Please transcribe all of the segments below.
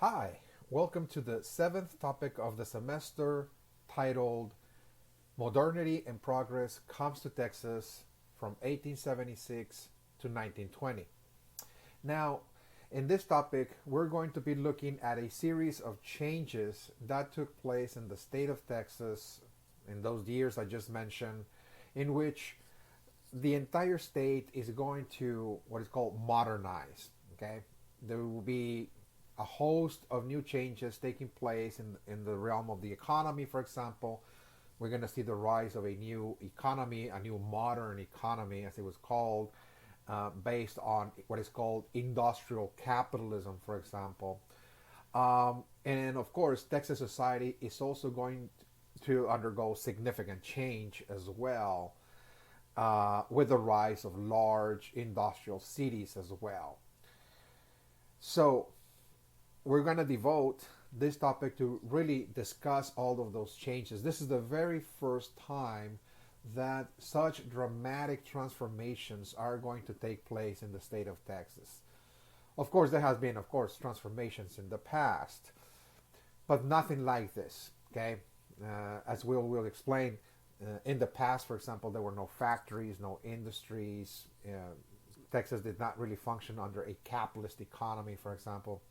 Hi, welcome to the seventh topic of the semester titled Modernity and Progress Comes to Texas from 1876 to 1920. Now, in this topic, we're going to be looking at a series of changes that took place in the state of Texas in those years I just mentioned, in which the entire state is going to what is called modernize. Okay, there will be a host of new changes taking place in the realm of the economy. For example, we're going to see the rise of a new economy, a new modern economy, as it was called, based on what is called industrial capitalism, for example. And of course, Texas society is also going to undergo significant change as well, with the rise of large industrial cities as well. So, we're going to devote this topic to really discuss all of those changes. This is the very first time that such dramatic transformations are going to take place in the state of Texas. Of course, there has been, of course, transformations in the past, but nothing like this. Okay, as we'll explain, in the past, for example, there were no factories, no industries. Texas did not really function under a capitalist economy, for example,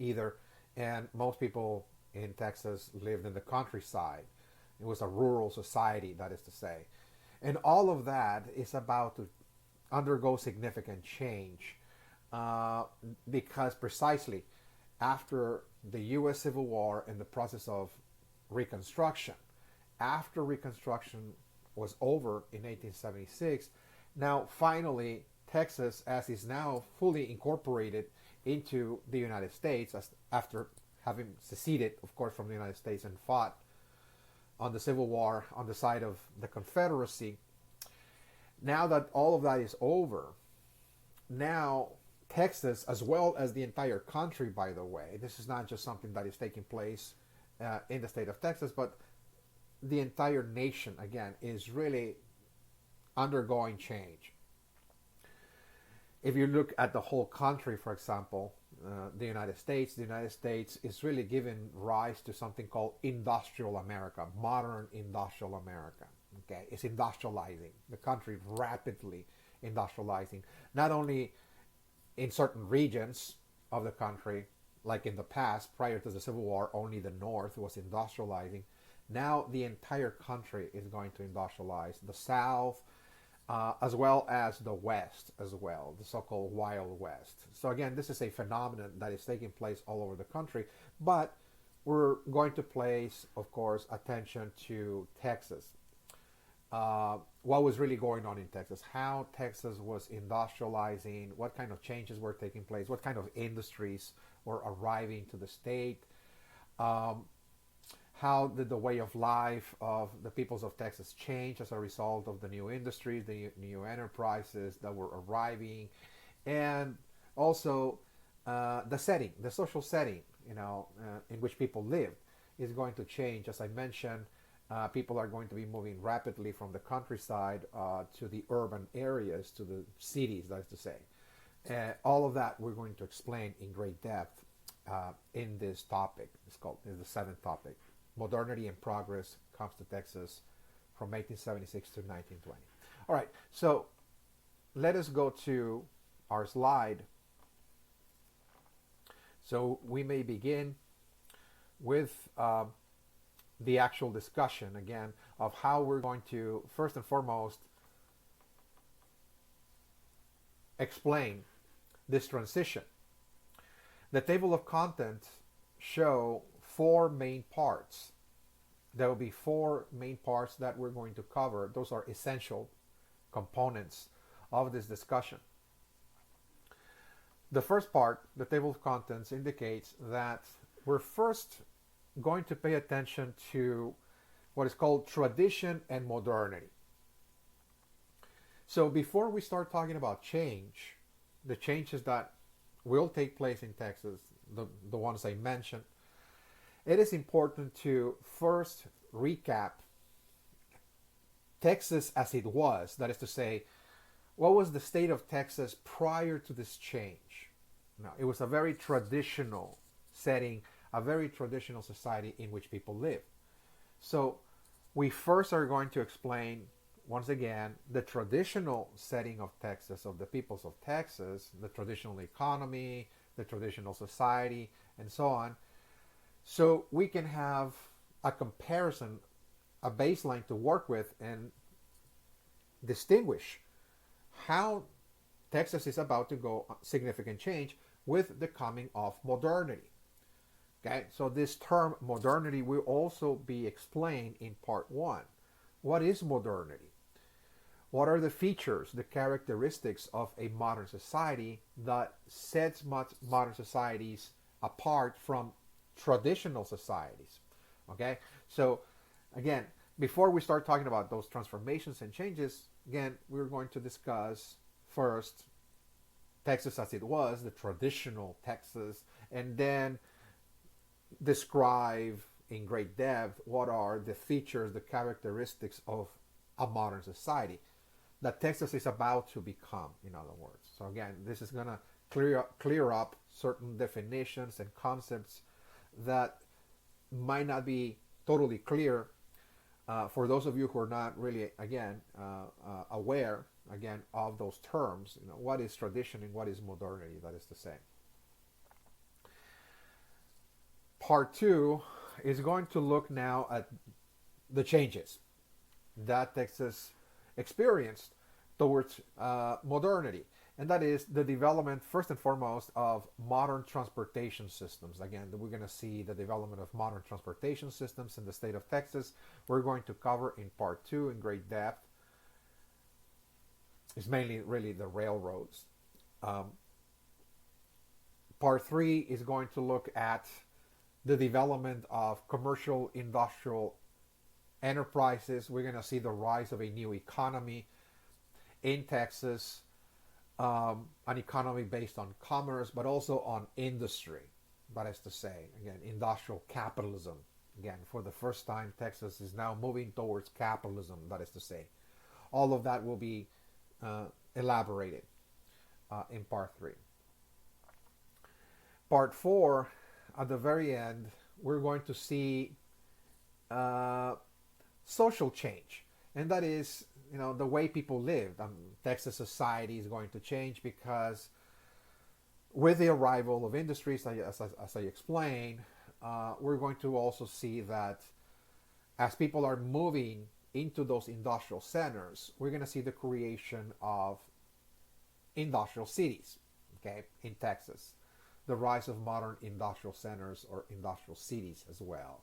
either. And most people in Texas lived in the countryside. It was a rural society, that is to say. And all of that is about to undergo significant change, because precisely after the U.S. Civil War and the process of Reconstruction, after Reconstruction was over in 1876, now finally Texas, as is now fully incorporated into the United States, as after having seceded, of course, from the United States and fought on the Civil War on the side of the Confederacy. Now that all of that is over, now Texas, as well as the entire country, by the way, this is not just something that is taking place in the state of Texas, but the entire nation, again, is really undergoing change. If you look at the whole country, for example, the United States is really giving rise to something called industrial America, modern industrial America. Okay, it's industrializing the country, rapidly industrializing, not only in certain regions of the country, like in the past, prior to the Civil War, only the North was industrializing. Now the entire country is going to industrialize. The South, as well as the West as well, the so-called Wild West. So again, this is a phenomenon that is taking place all over the country, but we're going to place, of course, attention to Texas. What was really going on in Texas, how Texas was industrializing, what kind of changes were taking place, what kind of industries were arriving to the state, how did the way of life of the peoples of Texas change as a result of the new industries, the new enterprises that were arriving, and also the setting, the social setting, in which people lived, is going to change. As I mentioned, people are going to be moving rapidly from the countryside to the urban areas, to the cities, that is to say. All of that we're going to explain in great depth in this topic. It's called the seventh topic. Modernity and Progress Comes to Texas from 1876 to 1920. All right, so let us go to our slide. So we may begin with the actual discussion again of how we're going to, first and foremost, explain this transition. The table of contents show four main parts. There will be four main parts that we're going to cover. Those are essential components of this discussion. The first part, the table of contents, indicates that we're first going to pay attention to what is called tradition and modernity. So before we start talking about change, the changes that will take place in Texas, the ones I mentioned, it is important to first recap Texas as it was. That is to say, what was the state of Texas prior to this change? Now, it was a very traditional setting, a very traditional society in which people live. So we first are going to explain, once again, the traditional setting of Texas, of the peoples of Texas, the traditional economy, the traditional society, and so on, so we can have a comparison, a baseline to work with and distinguish how Texas is about to go significant change with the coming of modernity. Okay, so this term modernity will also be explained in part one. What is modernity? What are the features, the characteristics of a modern society that sets modern societies apart from traditional societies? Okay, so again, before we start talking about those transformations and changes, again, we're going to discuss first Texas as it was, the traditional Texas, and then describe in great depth what are the features, the characteristics of a modern society that Texas is about to become, in other words. So again, this is going to clear up certain definitions and concepts that might not be totally clear for those of you who are not really, again, aware, again, of those terms. You know, what is tradition and what is modernity, that is to say. Part two is going to look now at the changes that Texas experienced towards modernity. And that is the development, first and foremost, of modern transportation systems. Again, we're going to see the development of modern transportation systems in the state of Texas. We're going to cover in part two in great depth. It's mainly really the railroads. Part three is going to look at the development of commercial industrial enterprises. We're going to see the rise of a new economy in Texas, an economy based on commerce, but also on industry. That is to say, again, industrial capitalism. Again, for the first time, Texas is now moving towards capitalism. That is to say, all of that will be elaborated in part three. Part four, at the very end, we're going to see social change, and that is, you know, the way people live. Texas society is going to change because with the arrival of industries, as I explained, we're going to also see that as people are moving into those industrial centers, we're going to see the creation of industrial cities, okay, in Texas. The rise of modern industrial centers or industrial cities as well.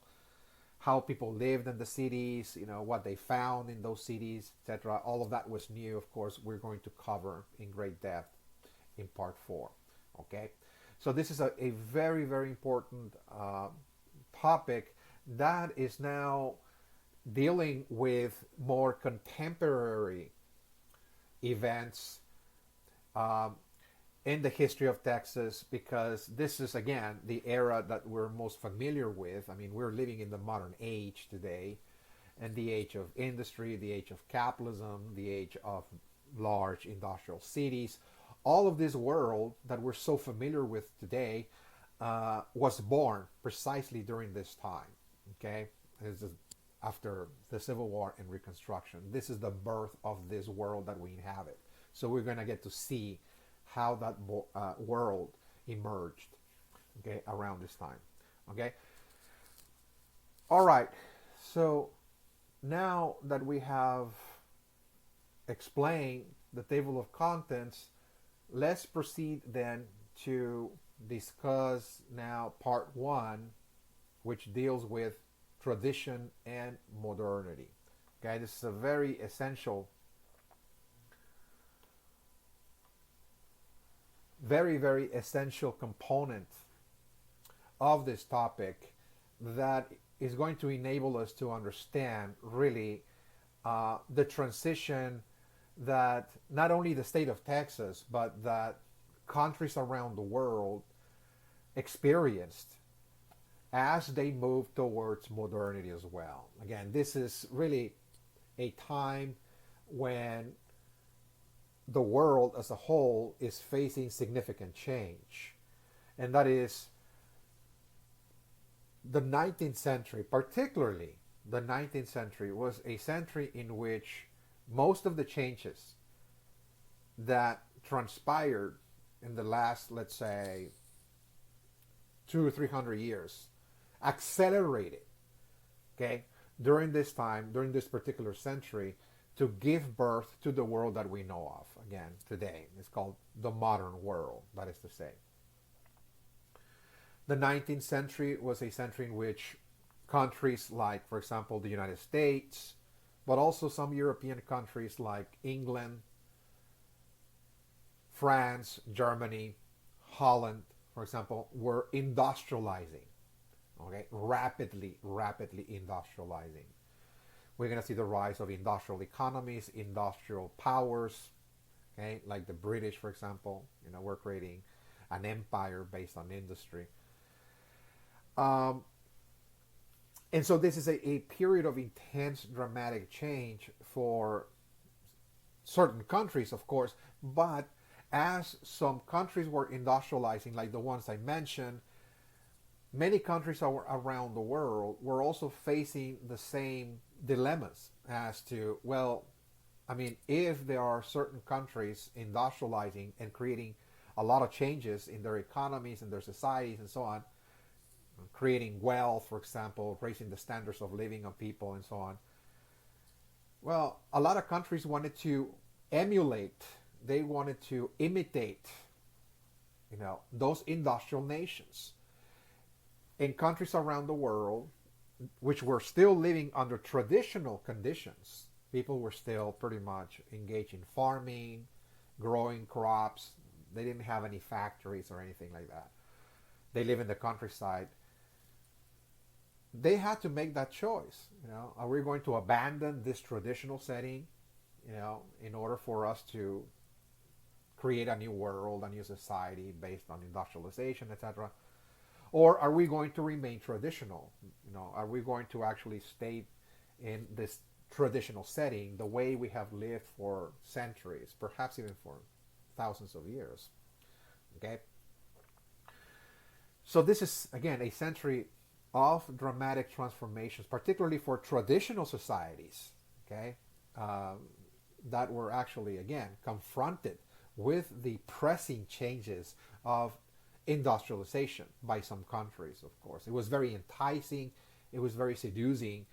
How people lived in the cities, you know, what they found in those cities, etc. All of that was new. Of course, we're going to cover in great depth in part four. Okay, so this is a very, very important topic that is now dealing with more contemporary events in the history of Texas, because this is, again, the era that we're most familiar with. I mean, we're living in the modern age today, and the age of industry, the age of capitalism, the age of large industrial cities. All of this world that we're so familiar with today was born precisely during this time. Okay, this is after the Civil War and Reconstruction. This is the birth of this world that we inhabit. So we're going to get to see how that world emerged, okay, around this time. Okay, all right, so now that we have explained the table of contents, let's proceed then to discuss now part one, which deals with tradition and modernity. Okay, this is a very essential, very, very essential component of this topic that is going to enable us to understand really the transition that not only the state of Texas, but that countries around the world experienced as they move towards modernity as well. Again, this is really a time when the world as a whole is facing significant change. And that is The 19th century, particularly the 19th century, was a century in which most of the changes that transpired in the last, let's say, 200 or 300 years accelerated, okay, during this time, during this particular century, to give birth to the world that we know of again today. It's called the modern world, that is to say. The 19th century was a century in which countries like, for example, the United States, but also some European countries like England, France, Germany, Holland, for example, were industrializing, okay, rapidly industrializing. We're going to see the rise of industrial economies, industrial powers, okay, like the British, for example. We're creating an empire based on industry. Um, and so this is a period of intense dramatic change for certain countries, of course, but as some countries were industrializing, like the ones I mentioned, many countries around the world were also facing the same dilemmas as to, well, I mean, if there are certain countries industrializing and creating a lot of changes in their economies and their societies and so on, creating wealth, for example, raising the standards of living of people and so on. Well, a lot of countries wanted to emulate, they wanted to imitate, those industrial nations. In countries around the world, which were still living under traditional conditions, people were still pretty much engaged in farming, growing crops. They didn't have any factories or anything like that. They live in the countryside. They had to make that choice. Are we going to abandon this traditional setting, in order for us to create a new world, a new society based on industrialization, etc.? Or are we going to remain traditional? Are we going to actually stay in this traditional setting the way we have lived for centuries, perhaps even for thousands of years? Okay? So this is, again, a century of dramatic transformations, particularly for traditional societies, okay, that were actually, again, confronted with the pressing changes of industrialization by some countries, of course. It was very enticing, it was very seducing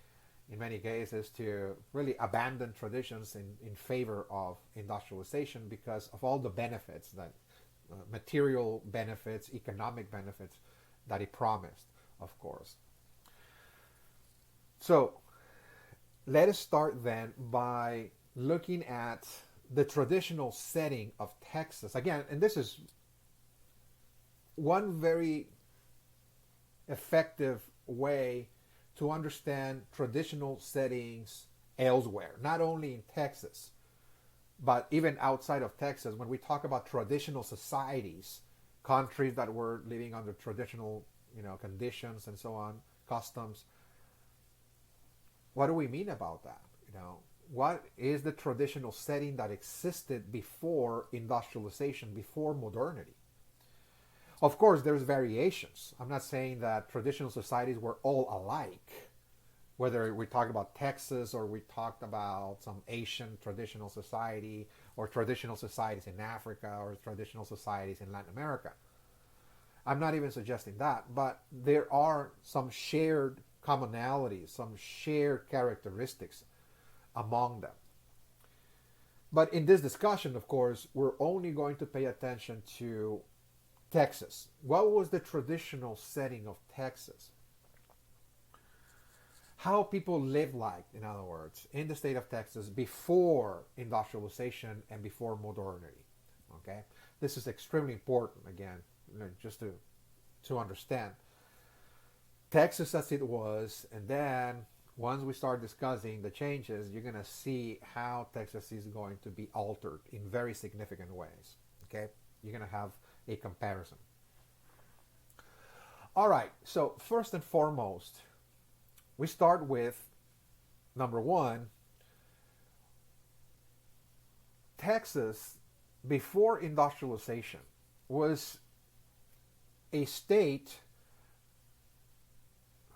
in many cases to really abandon traditions in favor of industrialization because of all the benefits that material benefits, economic benefits that it promised, of course. So let us start then by looking at the traditional setting of Texas. Again, and this is one very effective way to understand traditional settings elsewhere, not only in Texas, but even outside of Texas. When we talk about traditional societies, countries that were living under traditional, conditions and so on, customs, what do we mean about that? What is the traditional setting that existed before industrialization, before modernity? Of course, there's variations. I'm not saying that traditional societies were all alike. Whether we talk about Texas or we talked about some Asian traditional society or traditional societies in Africa or traditional societies in Latin America. I'm not even suggesting that, but there are some shared commonalities, some shared characteristics among them. But in this discussion, of course, we're only going to pay attention to Texas. What was the traditional setting of Texas? How people lived like, in other words, in the state of Texas before industrialization and before modernity. Okay? This is extremely important, again, just to understand. Texas as it was, and then once we start discussing the changes, you're going to see how Texas is going to be altered in very significant ways. Okay? You're going to have a comparison. All right, so first and foremost, we start with number one. Texas, before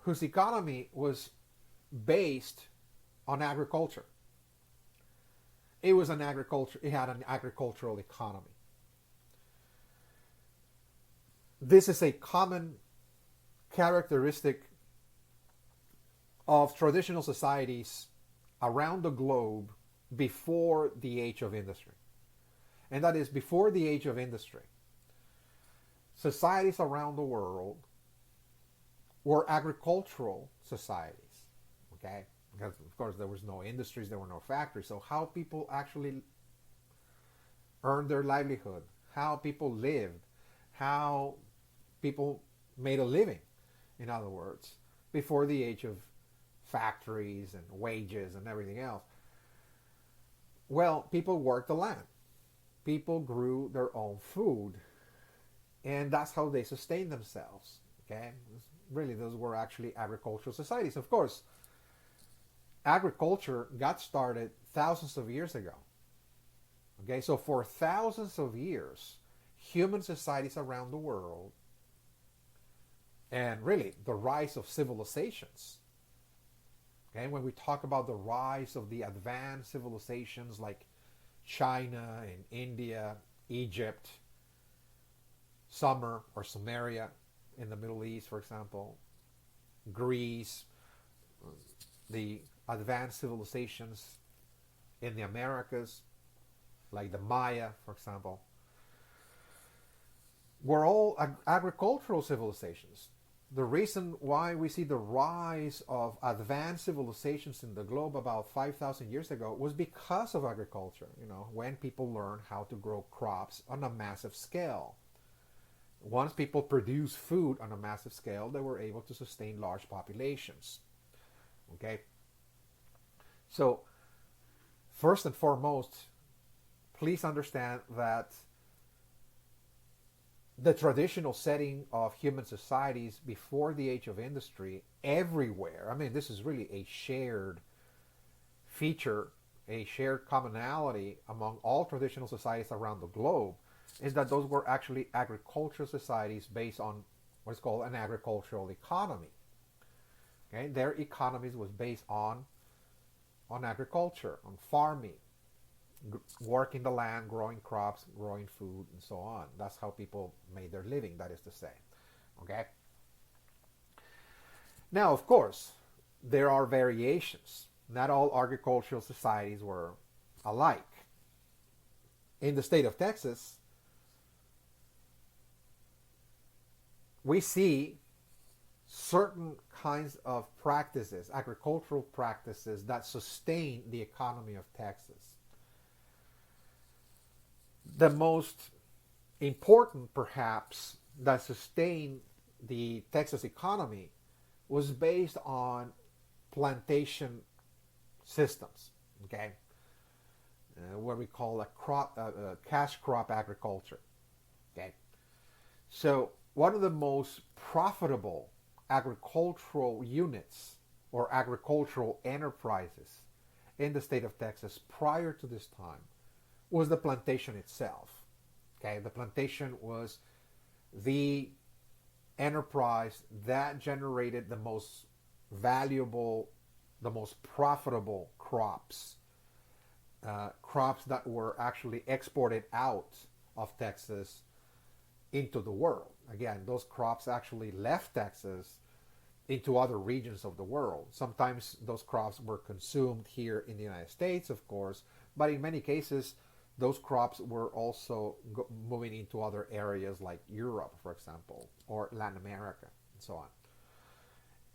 whose economy was based on agriculture. It had an agricultural economy. This is a common characteristic of traditional societies around the globe before the age of industry. And that is, before the age of industry, societies around the world were agricultural societies. Okay? Because, of course, there was no industries, there were no factories. So how people actually earned their livelihood, how people lived, how people made a living, in other words, before the age of factories and wages and everything else. Well, people worked the land. People grew their own food. And that's how they sustained themselves. Okay? Really, those were actually agricultural societies. Of course, agriculture got started thousands of years ago. Okay, so for thousands of years, human societies around the world, and really the rise of civilizations. Okay, when we talk about the rise of the advanced civilizations like China and India, Egypt, Sumer or Sumeria in the Middle East, for example, Greece, the advanced civilizations in the Americas, like the Maya, for example, were all agricultural civilizations. The reason why we see the rise of advanced civilizations in the globe about 5,000 years ago was because of agriculture, when people learned how to grow crops on a massive scale. Once people produced food on a massive scale, they were able to sustain large populations. Okay? So, first and foremost, please understand that the traditional setting of human societies before the age of industry everywhere, this is really a shared feature, a shared commonality among all traditional societies around the globe, is that those were actually agricultural societies based on what is called an agricultural economy. Okay? Their economies was based on agriculture, on farming, working the land, growing crops, growing food, and so on. That's how people made their living, that is to say. Okay? Now, of course, there are variations. Not all agricultural societies were alike. In the state of Texas, we see certain kinds of practices, agricultural practices, that sustain the economy of Texas. The most important, perhaps, that sustained the Texas economy was based on plantation systems, okay? What we call a cash crop agriculture, okay? So one of the most profitable agricultural units or agricultural enterprises in the state of Texas prior to this time was the plantation itself. Okay, the plantation was the enterprise that generated the most valuable, the most profitable crops. Crops that were actually exported out of Texas into the world. Again, those crops actually left Texas into other regions of the world. Sometimes those crops were consumed here in the United States, of course, but in many cases, those crops were also moving into other areas like Europe, for example, or Latin America, and so on.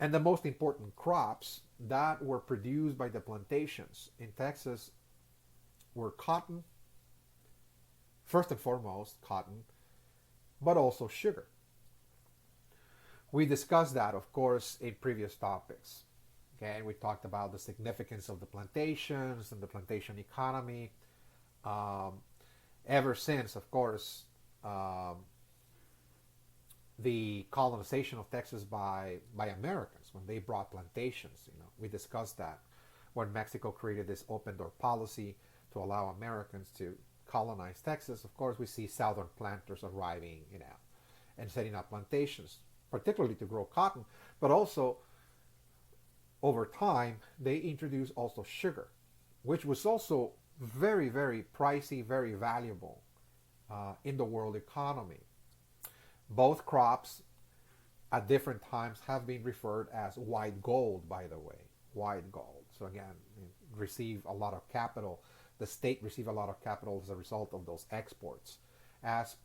And the most important crops that were produced by the plantations in Texas were cotton, first and foremost, cotton, but also sugar. We discussed that, of course, in previous topics. Okay, we talked about the significance of the plantations and the plantation economy. Ever since, of course, the colonization of Texas by Americans, when they brought plantations, we discussed that. When Mexico created this open door policy to allow Americans to colonize Texas, of course, we see southern planters arriving, and setting up plantations, particularly to grow cotton, but also over time, they introduced also sugar, which was also very, very pricey, very valuable in the world economy. Both crops at different times have been referred as white gold, by the way. White gold. So again, receive a lot of capital. The state received a lot of capital as a result of those exports, as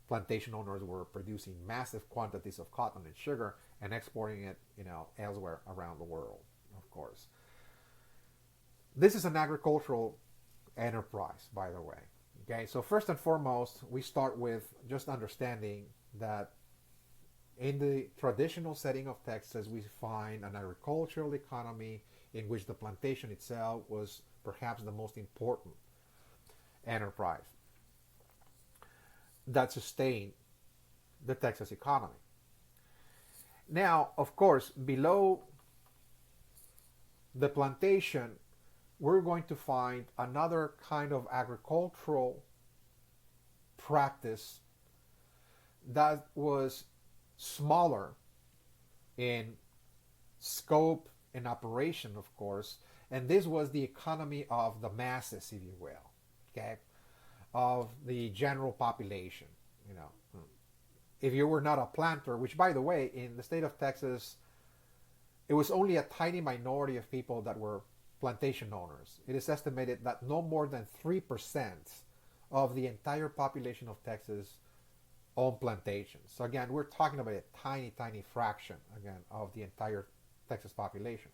plantation owners were producing massive quantities of cotton and sugar and exporting it, elsewhere around the world, of course. This is an agricultural enterprise, by the way. Okay, so first and foremost, we start with just understanding that in the traditional setting of Texas, we find an agricultural economy in which the plantation itself was perhaps the most important enterprise that sustained the Texas economy. Now, of course, below the plantation, we're going to find another kind of agricultural practice that was smaller in scope and operation, of course, and this was the economy of the masses, if you will, okay, of the general population. If you were not a planter, which, by the way, in the state of Texas, it was only a tiny minority of people that were plantation owners. It is estimated that no more than 3% of the entire population of Texas own plantations. So again, we're talking about a tiny, tiny fraction, again, of the entire Texas population.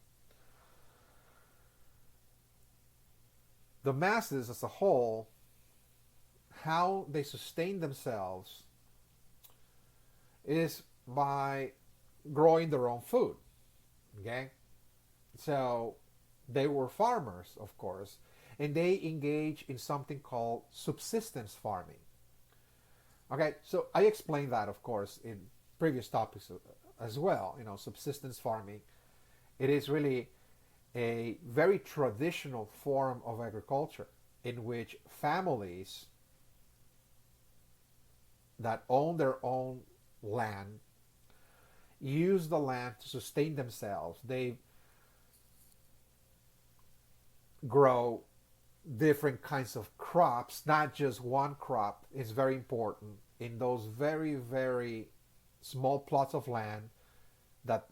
The masses as a whole, how they sustain themselves is by growing their own food. Okay? So they were farmers, of course, and they engage in something called subsistence farming. Okay, so I explained that, of course, in previous topics as well. Subsistence farming. It is really a very traditional form of agriculture in which families that own their own land use the land to sustain themselves. They grow different kinds of crops, not just one crop. Is very important in those very, very small plots of land that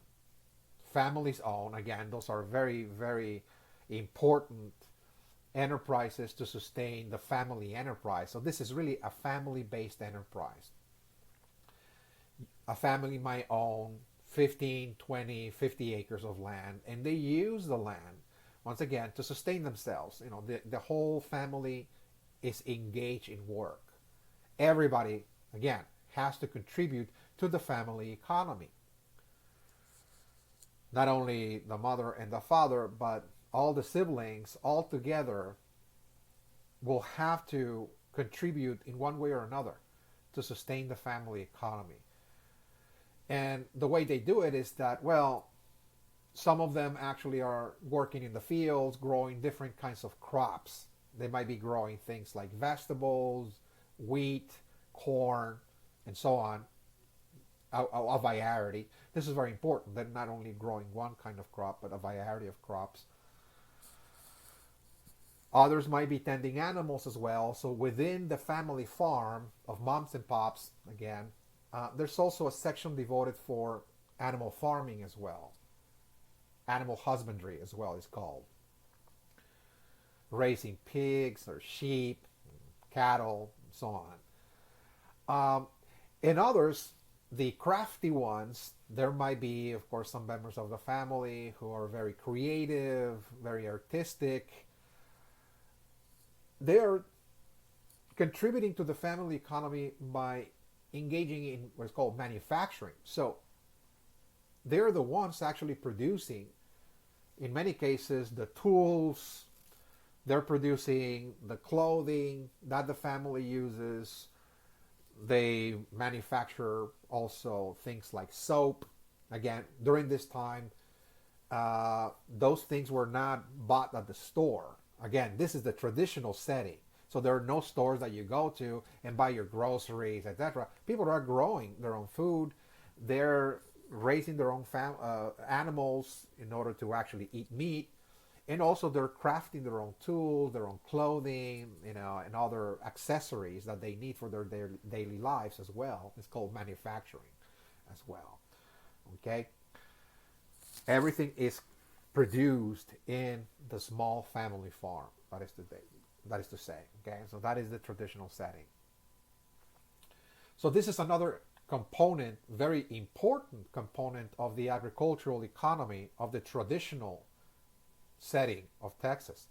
families own. Again, those are very, very important enterprises to sustain the family enterprise. So this is really a family-based enterprise. A family might own 15, 20, 50 acres of land, and they use the land, once again, to sustain themselves. The whole family is engaged in work. Everybody, again, has to contribute to the family economy. Not only the mother and the father, but all the siblings all together will have to contribute in one way or another to sustain the family economy. And the way they do it is that, well, some of them actually are working in the fields, growing different kinds of crops. They might be growing things like vegetables, wheat, corn, and so on, a variety. This is very important. They're not only growing one kind of crop, but a variety of crops. Others might be tending animals as well. So within the family farm of moms and pops, again, there's also a section devoted for animal farming as well. Animal husbandry as well is called. Raising pigs or sheep, cattle, and so on. In others, the crafty ones, there might be, of course, some members of the family who are very creative, very artistic. They're contributing to the family economy by engaging in what is called manufacturing. So they're the ones actually producing, in many cases, the tools. They're producing the clothing that the family uses. They manufacture also things like soap. Again, during this time, those things were not bought at the store. Again, this is the traditional setting. So there are no stores that you go to and buy your groceries, etc. People are growing their own food. They're raising their own animals in order to actually eat meat, and also they're crafting their own tools, their own clothing, and other accessories that they need for their daily lives as well. It's called manufacturing as well. Okay, everything is produced in the small family farm. That is to say. Okay, so that is the traditional setting. So this is another component, very important component of the agricultural economy of the traditional setting of Texas.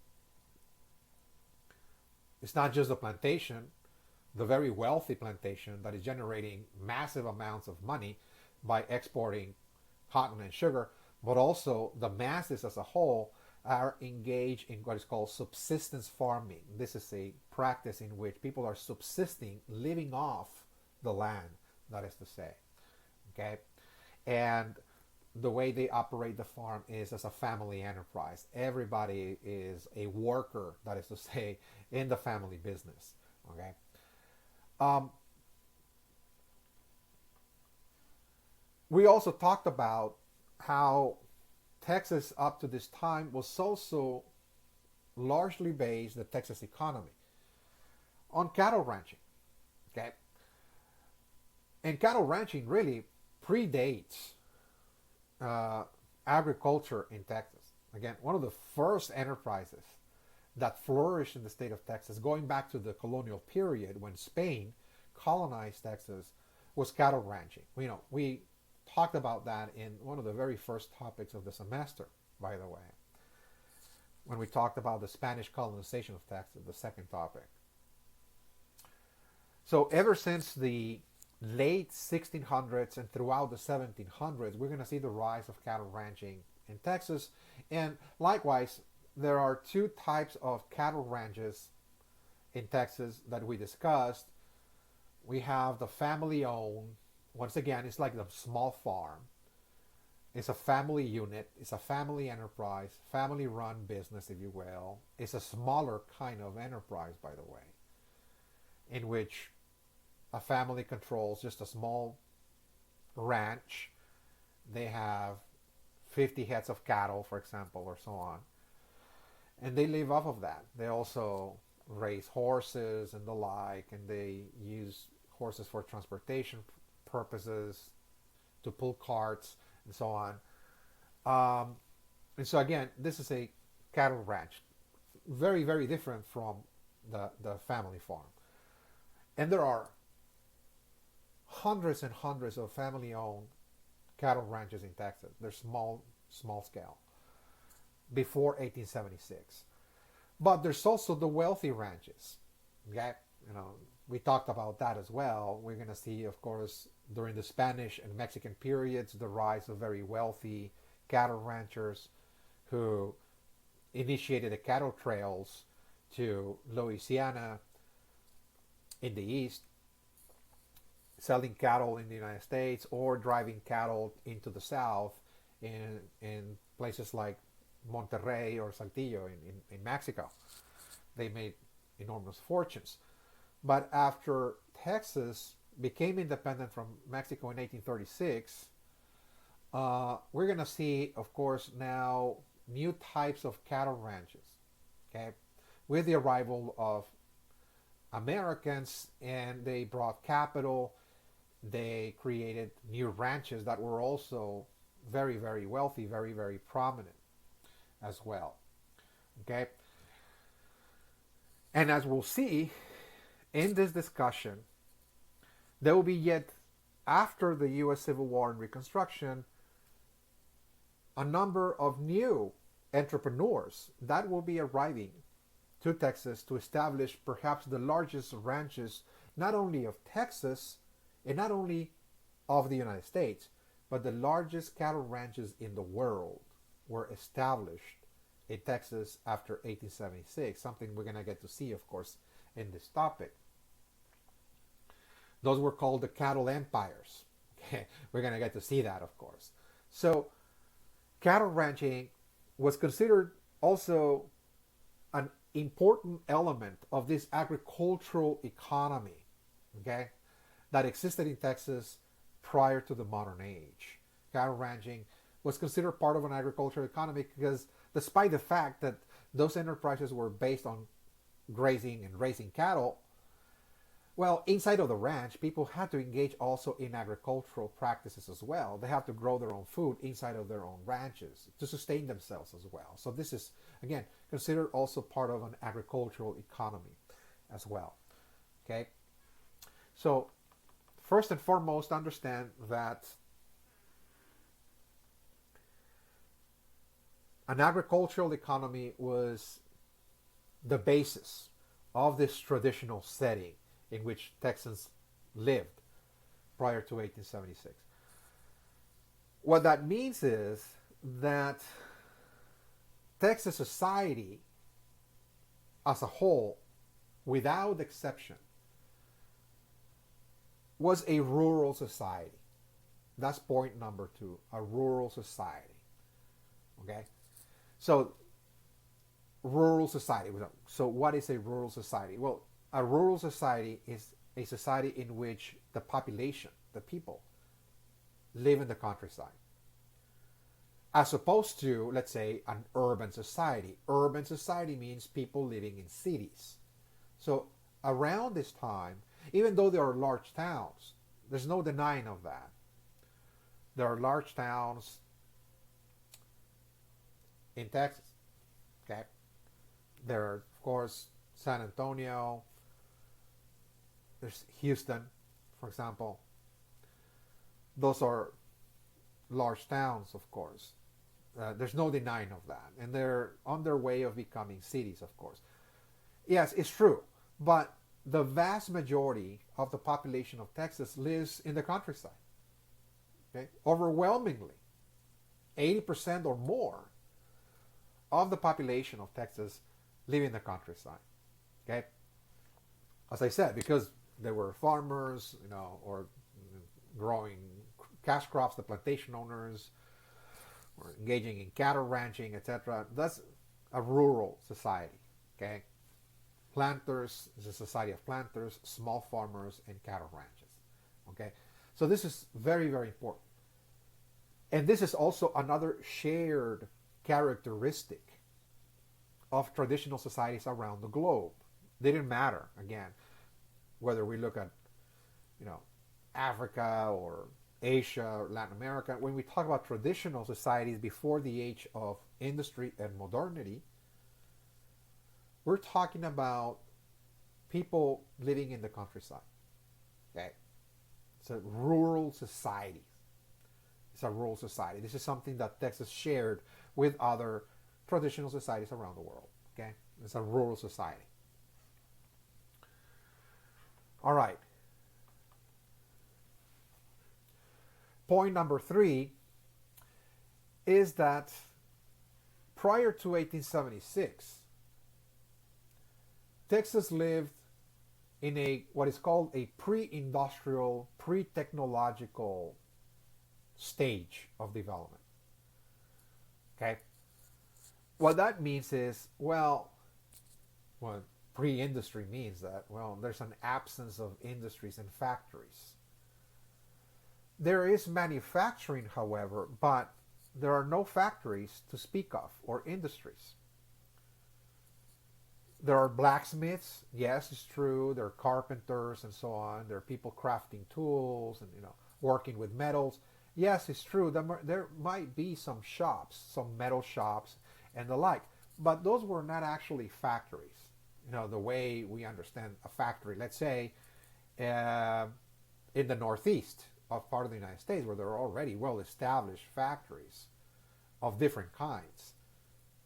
It's not just the plantation, the very wealthy plantation that is generating massive amounts of money by exporting cotton and sugar, but also the masses as a whole are engaged in what is called subsistence farming. This is a practice in which people are subsisting, living off the land, that is to say. Okay? And the way they operate the farm is as a family enterprise. Everybody is a worker, that is to say, in the family business. Okay? We also talked about how Texas up to this time was also largely based, the Texas economy, on cattle ranching. Okay? And cattle ranching really predates agriculture in Texas. Again, one of the first enterprises that flourished in the state of Texas, going back to the colonial period when Spain colonized Texas, was cattle ranching. We talked about that in one of the very first topics of the semester, by the way, when we talked about the Spanish colonization of Texas, the second topic. So ever since the late 1600s and throughout the 1700s, we're going to see the rise of cattle ranching in Texas. And likewise, there are two types of cattle ranches in Texas that we discussed. We have the family owned. Once again, it's like the small farm. It's a family unit. It's a family enterprise, family run business, if you will. It's a smaller kind of enterprise, by the way, in which a family controls just a small ranch. They have 50 heads of cattle, for example, or so on. And they live off of that. They also raise horses and the like, and they use horses for transportation purposes, to pull carts and so on. And so again, this is a cattle ranch. Very, very different from the family farm. And there are hundreds and hundreds of family-owned cattle ranches in Texas. They're small scale, before 1876. But there's also the wealthy ranches. Okay, we talked about that as well. We're going to see, of course, during the Spanish and Mexican periods, the rise of very wealthy cattle ranchers who initiated the cattle trails to Louisiana in the east, selling cattle in the United States or driving cattle into the south in places like Monterrey or Saltillo in Mexico. They made enormous fortunes. But after Texas became independent from Mexico in 1836, we're going to see, of course, now new types of cattle ranches. Okay, with the arrival of Americans, and they brought capital. They created new ranches that were also very, very wealthy, very, very prominent as well. Okay, and as we'll see in this discussion, there will be yet, after the U.S. Civil War and Reconstruction, a number of new entrepreneurs that will be arriving to Texas to establish perhaps the largest ranches, not only of Texas and not only of the United States, but the largest cattle ranches in the world were established in Texas after 1876, something we're going to get to see, of course, in this topic. Those were called the cattle empires. Okay, we're going to get to see that, of course. So cattle ranching was considered also an important element of this agricultural economy, okay, that existed in Texas prior to the modern age. cattle ranching was considered part of an agricultural economy because despite the fact that those enterprises were based on grazing and raising cattle, well, inside of the ranch, people had to engage also in agricultural practices as well. They have to grow their own food inside of their own ranches to sustain themselves as well. So this is, again, considered also part of an agricultural economy as well. Okay? So, first and foremost, understand that an agricultural economy was the basis of this traditional setting in which Texans lived prior to 1876. What that means is that Texas society as a whole, without exception, was a rural society. That's point number 2, a rural society. Okay? So, rural society. So what is a rural society? Well, a rural society is a society in which the population, the people, live in the countryside. As opposed to, let's say, an urban society. Urban society means people living in cities. So around this time, even though there are large towns, there's no denying of that. There are large towns in Texas. Okay? There are, of course, San Antonio. There's Houston, for example. Those are large towns, of course. There's no denying of that. And they're on their way of becoming cities, of course. Yes, it's true. But the vast majority of the population of Texas lives in the countryside. Okay? Overwhelmingly, 80% or more of the population of Texas live in the countryside. Okay? As I said, because they were farmers, or growing cash crops, the plantation owners, or engaging in cattle ranching, etc. That's a rural society. Okay? Planters is a society of planters, small farmers, and cattle ranches. Okay? So this is very, very important. And this is also another shared characteristic of traditional societies around the globe. They didn't matter, again, whether we look at, Africa or Asia or Latin America. When we talk about traditional societies before the age of industry and modernity, we're talking about people living in the countryside. Okay? It's a rural society. It's a rural society. This is something that Texas shared with other traditional societies around the world. Okay? It's a rural society. All right. Point number 3 is that prior to 1876, Texas lived in what is called a pre-industrial, pre-technological stage of development. Okay? What that means is, what pre-industry means that, there's an absence of industries and factories. There is manufacturing, however, but there are no factories to speak of, or industries. There are blacksmiths, yes, it's true. There are carpenters and so on. There are people crafting tools and, working with metals. Yes, it's true. There might be some shops, some metal shops and the like, but those were not actually factories. The way we understand a factory, let's say, in the Northeast of part of the United States, where there are already well-established factories of different kinds.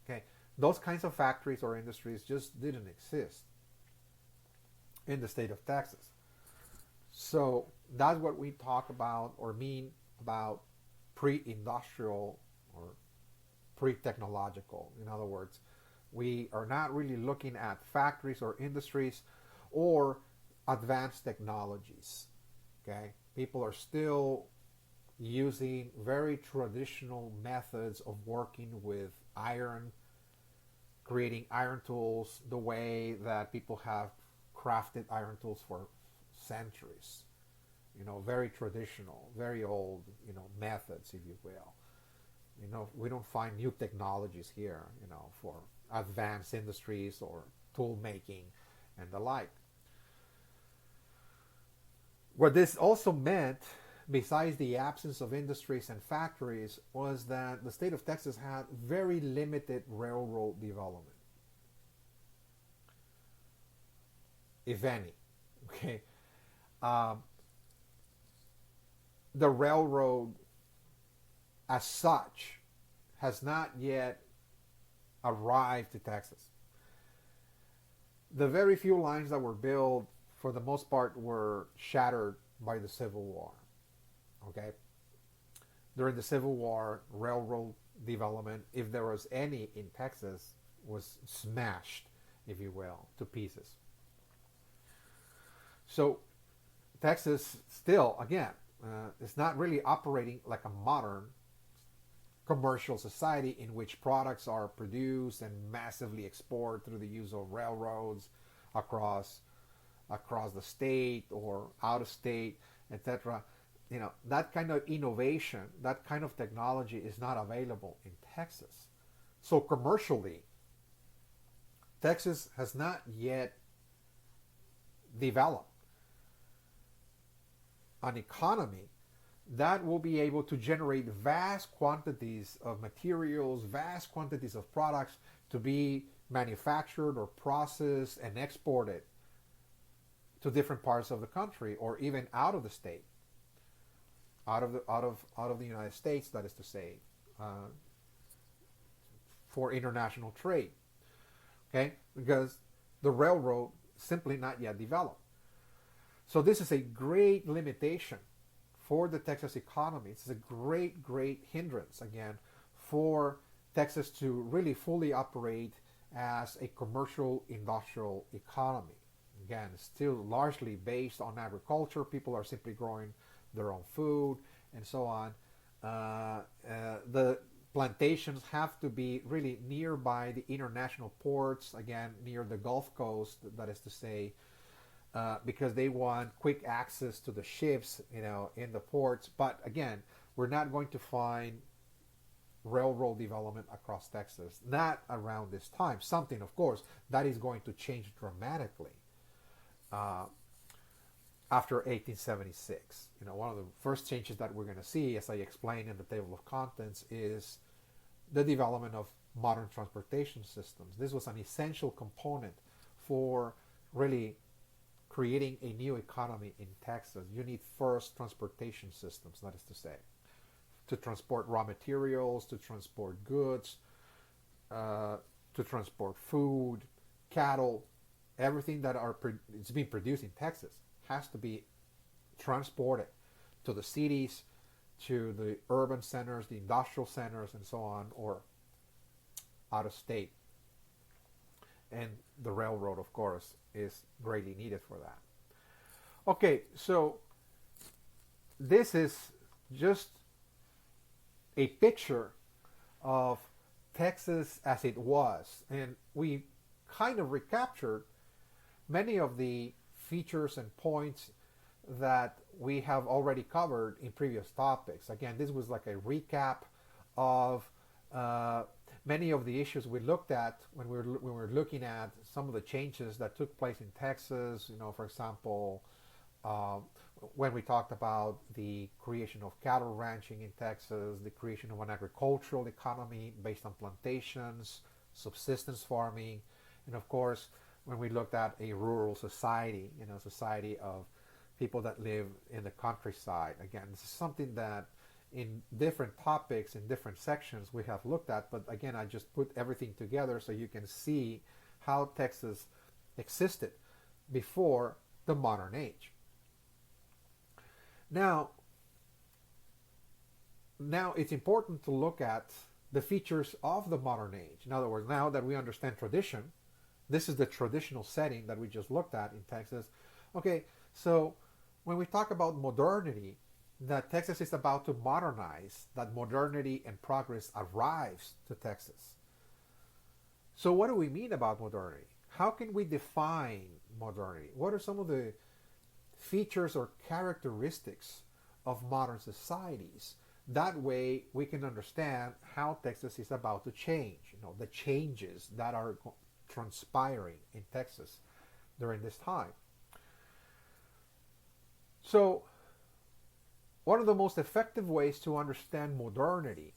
Okay, those kinds of factories or industries just didn't exist in the state of Texas. So that's what we talk about or mean about pre-industrial or pre-technological. In other words, we are not really looking at factories or industries or advanced technologies. Okay? People are still using very traditional methods of working with iron, creating iron tools the way that people have crafted iron tools for centuries. very traditional, very old, methods, if you will. We don't find new technologies here, for advanced industries or tool making and the like. What this also meant, besides the absence of industries and factories, was that the state of Texas had very limited railroad development, if any. Okay, um, the railroad, as such, has not yet arrived to Texas. The very few lines that were built, for the most part, were shattered by the Civil War. Okay, during the Civil War, railroad development, if there was any in Texas, was smashed, if you will, to pieces. So Texas still, again, is not really operating like a modern commercial society in which products are produced and massively exported through the use of railroads across the state or out of state, etc. That kind of innovation, that kind of technology is not available in Texas. So commercially, Texas has not yet developed an economy that will be able to generate vast quantities of materials, vast quantities of products to be manufactured or processed and exported to different parts of the country, or even out of the state, out of the United States, that is to say, for international trade. Okay, because the railroad simply not yet developed. So this is a great limitation for the Texas economy. It's a great, great hindrance, again, for Texas to really fully operate as a commercial industrial economy. Again, it's still largely based on agriculture. People are simply growing their own food and so on. The plantations have to be really nearby the international ports, again, near the Gulf Coast, that is to say, because they want quick access to the ships, in the ports. But again, we're not going to find railroad development across Texas, not around this time. Something, of course, that is going to change dramatically after 1876. One of the first changes that we're going to see, as I explained in the table of contents, is the development of modern transportation systems. This was an essential component for really creating a new economy in Texas. You need first transportation systems, that is to say, to transport raw materials, to transport goods, to transport food, cattle, everything that is being produced in Texas has to be transported to the cities, to the urban centers, the industrial centers, and so on, or out of state. And the railroad, of course, is greatly needed for that. Okay, so this is just a picture of Texas as it was, and we kind of recaptured many of the features and points that we have already covered in previous topics. Again, this was like a recap of many of the issues we looked at when we were looking at some of the changes that took place in Texas. For example, when we talked about the creation of cattle ranching in Texas, the creation of an agricultural economy based on plantations, subsistence farming, and of course, when we looked at a rural society, society of people that live in the countryside. Again, this is something that in different topics, in different sections, we have looked at, but again, I just put everything together so you can see how Texas existed before the modern age. Now it's important to look at the features of the modern age. In other words, now that we understand tradition, this is the traditional setting that we just looked at in Texas. Okay, so when we talk about modernity, that Texas is about to modernize, that modernity and progress arrives to Texas. So what do we mean about modernity? How can we define modernity? What are some of the features or characteristics of modern societies. That way, we can understand how Texas is about to change. The changes that are transpiring in Texas during this time. So, one of the most effective ways to understand modernity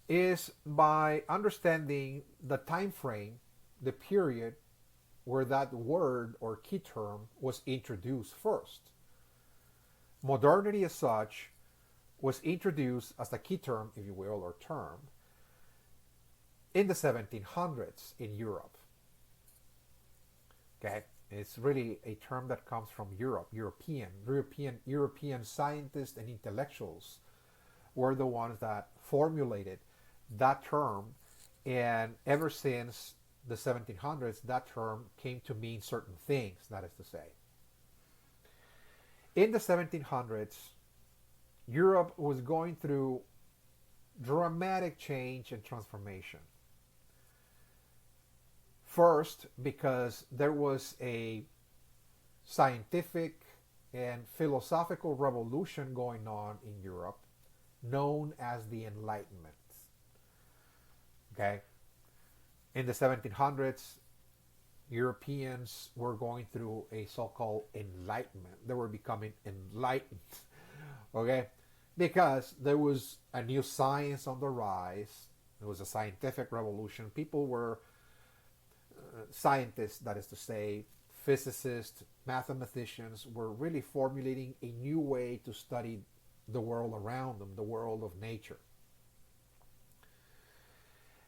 is by understanding the time frame, the period where that word or key term was introduced first. Modernity as such was introduced as a key term, if you will, or term, in the 1700s in Europe. Okay, it's really a term that comes from Europe. European scientists and intellectuals were the ones that formulated that term, and ever since the 1700s, that term came to mean certain things. That is to say, in the 1700s, Europe was going through dramatic change and transformation. First, because there was a scientific and philosophical revolution going on in Europe known as the Enlightenment. Okay? In the 1700s, Europeans were going through a so-called enlightenment. They were becoming enlightened. Okay? Because there was a new science on the rise. There was a scientific revolution. People were scientists, that is to say, physicists, mathematicians, were really formulating a new way to study the world around them, the world of nature.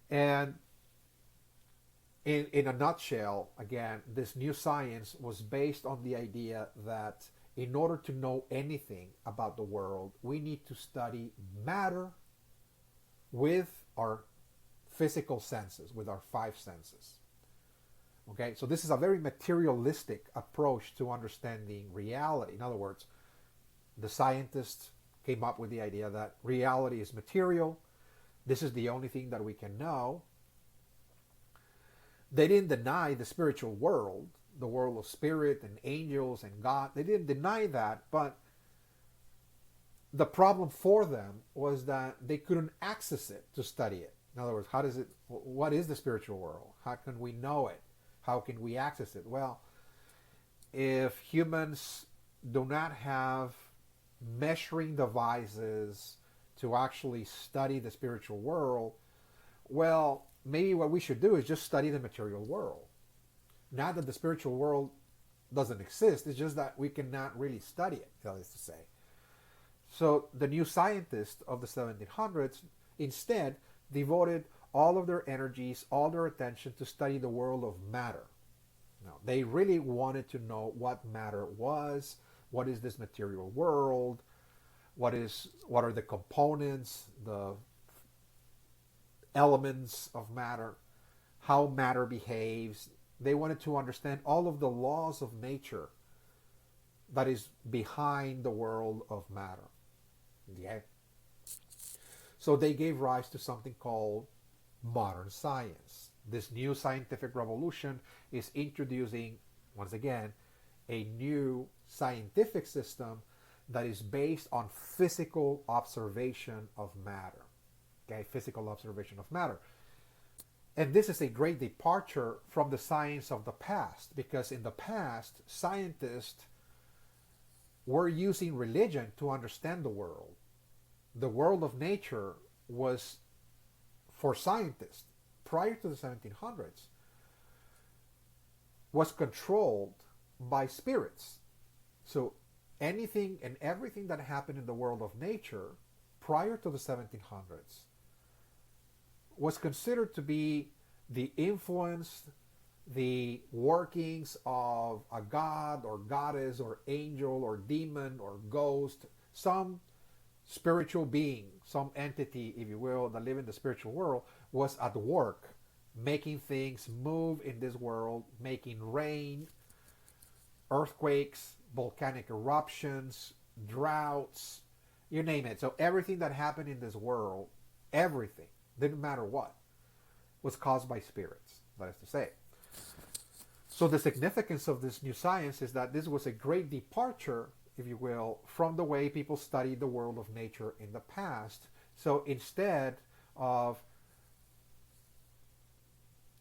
And in a nutshell, again, this new science was based on the idea that in order to know anything about the world, we need to study matter with our physical senses, with our five senses. Okay, so this is a very materialistic approach to understanding reality. In other words, the scientists came up with the idea that reality is material. This is the only thing that we can know. They didn't deny the spiritual world, the world of spirit and angels and God. They didn't deny that, but the problem for them was that they couldn't access it to study it. In other words, what is the spiritual world? How can we know it? How can we access it? Well, if humans do not have measuring devices to actually study the spiritual world, well, maybe what we should do is just study the material world. Not that the spiritual world doesn't exist, it's just that we cannot really study it, that is to say. So the new scientists of the 1700s instead devoted all of their energies, all their attention to study the world of matter. Now, they really wanted to know what matter was, what is this material world, what are the components, the elements of matter, how matter behaves. They wanted to understand all of the laws of nature that is behind the world of matter. Okay? So they gave rise to something called modern science. This new scientific revolution is introducing, once again, a new scientific system that is based on physical observation of matter. Okay, physical observation of matter. And this is a great departure from the science of the past, because in the past, scientists were using religion to understand the world. The world of nature was, for scientists, prior to the 1700s, was controlled by spirits. So anything and everything that happened in the world of nature prior to the 1700s was considered to be the influence, the workings of a god or goddess or angel or demon or ghost, some spiritual being, some entity, if you will, that live in the spiritual world, was at work, making things move in this world, making rain, earthquakes, volcanic eruptions, droughts, you name it. So everything that happened in this world, everything, didn't matter what, was caused by spirits, that is to say. So the significance of this new science is that this was a great departure, if you will, from the way people studied the world of nature in the past. So instead of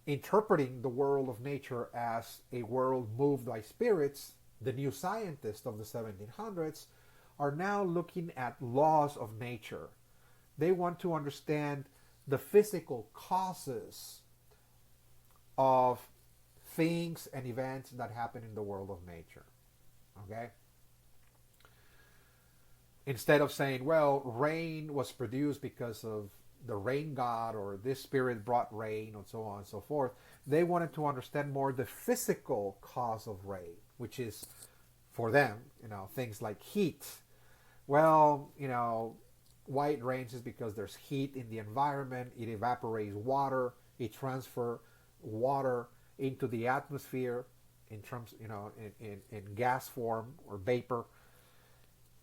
interpreting the world of nature as a world moved by spirits, the new scientists of the 1700s are now looking at laws of nature. They want to understand the physical causes of things and events that happen in the world of nature. Okay? Instead of saying, well, rain was produced because of the rain god or this spirit brought rain and so on and so forth, they wanted to understand more the physical cause of rain, which is for them, things like heat. Well, why it rains is because there's heat in the environment, it evaporates water, it transfers water into the atmosphere in terms, in gas form or vapor.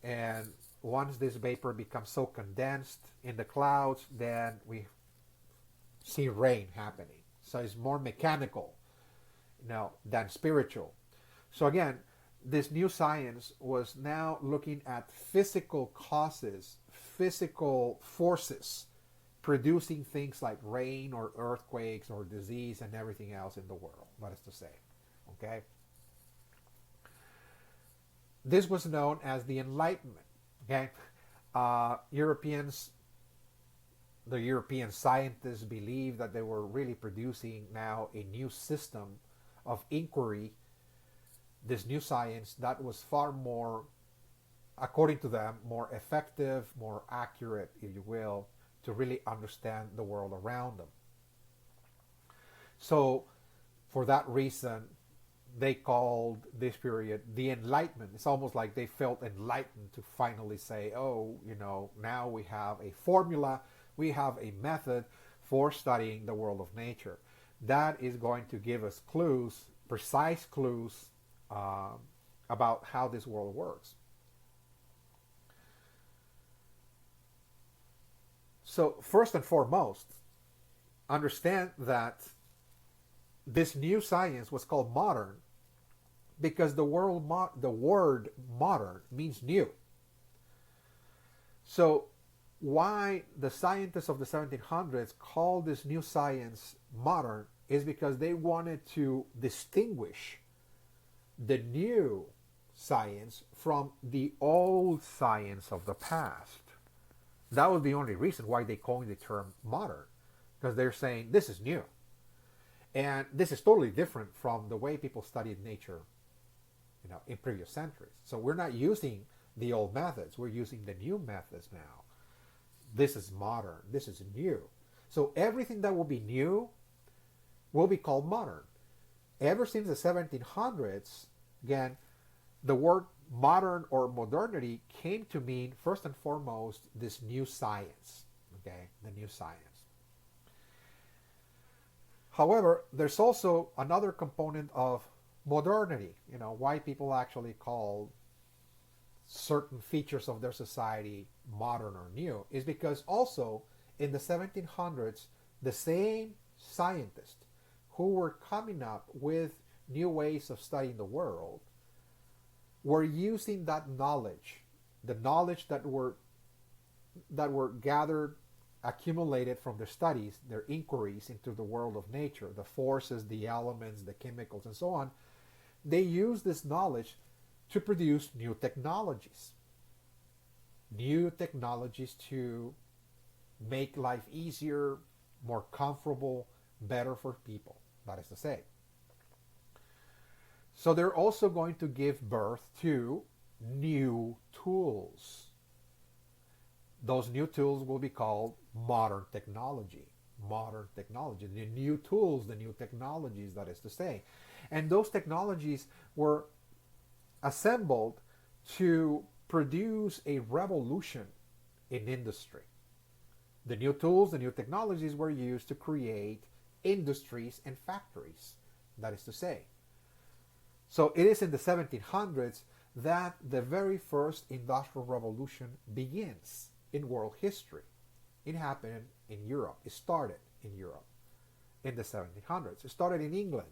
And once this vapor becomes so condensed in the clouds, then we see rain happening. So it's more mechanical, than spiritual. So again, this new science was now looking at physical causes, physical forces producing things like rain or earthquakes or disease and everything else in the world, that is to say. Okay? This was known as the Enlightenment. Okay? The European scientists believed that they were really producing now a new system of inquiry, this new science that was far more, according to them, more effective, more accurate, if you will, to really understand the world around them. So, for that reason, they called this period the Enlightenment. It's almost like they felt enlightened to finally say, oh, now we have a formula, we have a method for studying the world of nature. That is going to give us clues, precise clues, about how this world works. So first and foremost, understand that this new science was called modern because the word modern means new. So why the scientists of the 1700s called this new science modern is because they wanted to distinguish the new science from the old science of the past. That was the only reason why they coined the term modern, because they're saying this is new. And this is totally different from the way people studied nature, in previous centuries. So we're not using the old methods, we're using the new methods now. This is modern, this is new. So everything that will be new will be called modern. Ever since the 1700s, again, the word modern or modernity came to mean, first and foremost, this new science. Okay, the new science. However, there's also another component of modernity. Why people actually call certain features of their society modern or new is because also in the 1700s, the same scientists who were coming up with new ways of studying the world were using that knowledge, the knowledge that were gathered, accumulated from their studies, their inquiries into the world of nature, the forces, the elements, the chemicals, and so on. They use this knowledge to produce new technologies to make life easier, more comfortable, better for people, that is to say. So they're also going to give birth to new tools. Those new tools will be called modern technology. Modern technology. The new tools, the new technologies, that is to say. And those technologies were assembled to produce a revolution in industry. The new tools, the new technologies were used to create industries and factories, that is to say. So it is in the 1700s that the very first industrial revolution begins in world history. It happened in Europe. It started in Europe in the 1700s. It started in England.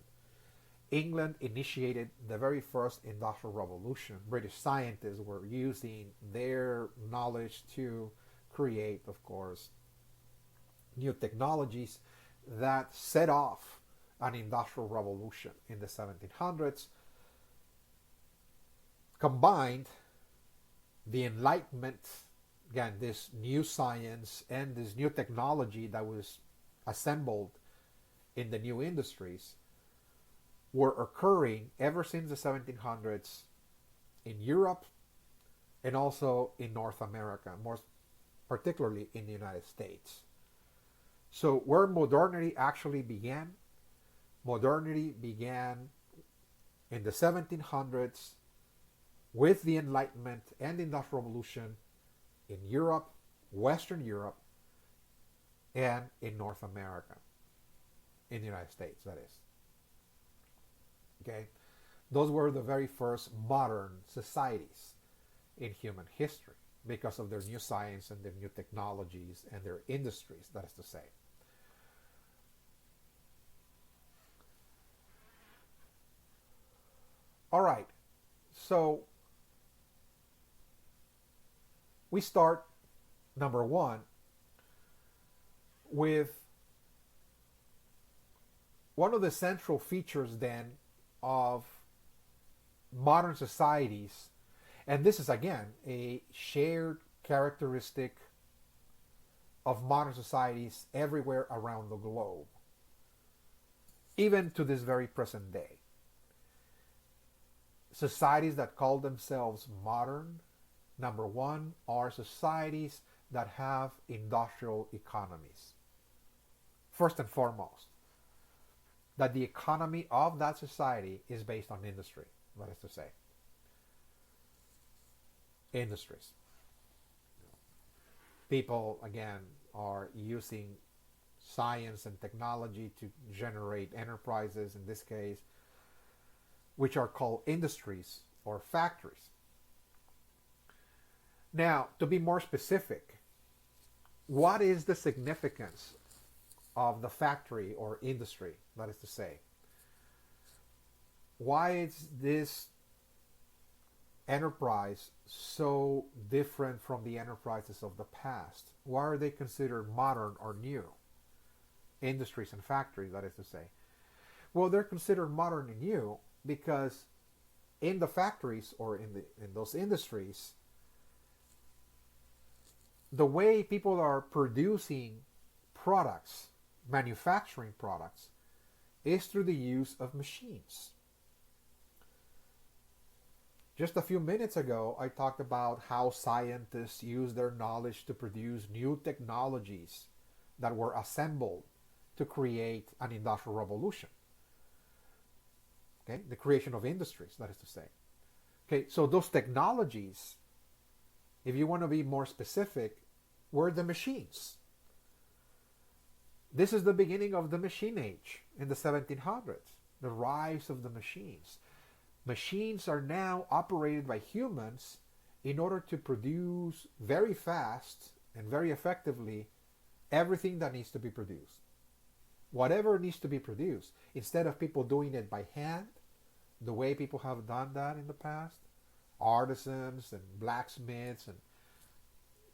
England initiated the very first industrial revolution. British scientists were using their knowledge to create, of course, new technologies that set off an industrial revolution in the 1700s, combined the Enlightenment, again, this new science and this new technology that was assembled in the new industries, were occurring ever since the 1700s in Europe and also in North America, more particularly in the United States. So where modernity actually began, modernity began in the 1700s with the Enlightenment and the Industrial Revolution in Europe, Western Europe, and in North America, in the United States, that is. Okay, those were the very first modern societies in human history because of their new science and their new technologies and their industries, that is to say. All right, so we start, number one, with one of the central features then of modern societies, and this is again a shared characteristic of modern societies everywhere around the globe, even to this very present day. Societies that call themselves modern, number one, are societies that have industrial economies. First and foremost, that the economy of that society is based on industry, that is to say. Industries. People, again, are using science and technology to generate enterprises, in this case, which are called industries or factories. Now, to be more specific, what is the significance of the factory or industry, that is to say? Why is this enterprise so different from the enterprises of the past? Why are they considered modern or new? Industries and factories, that is to say. Well, they're considered modern and new because in the factories or in those industries, the way people are producing products, manufacturing products, is through the use of machines. Just a few minutes ago, I talked about how scientists use their knowledge to produce new technologies that were assembled to create an industrial revolution. Okay, the creation of industries, that is to say. Okay, so those technologies, if you want to be more specific, were the machines. This is the beginning of the machine age in the 1700s, the rise of the machines. Machines are now operated by humans in order to produce very fast and very effectively everything that needs to be produced. Whatever needs to be produced, instead of people doing it by hand, the way people have done that in the past, artisans and blacksmiths and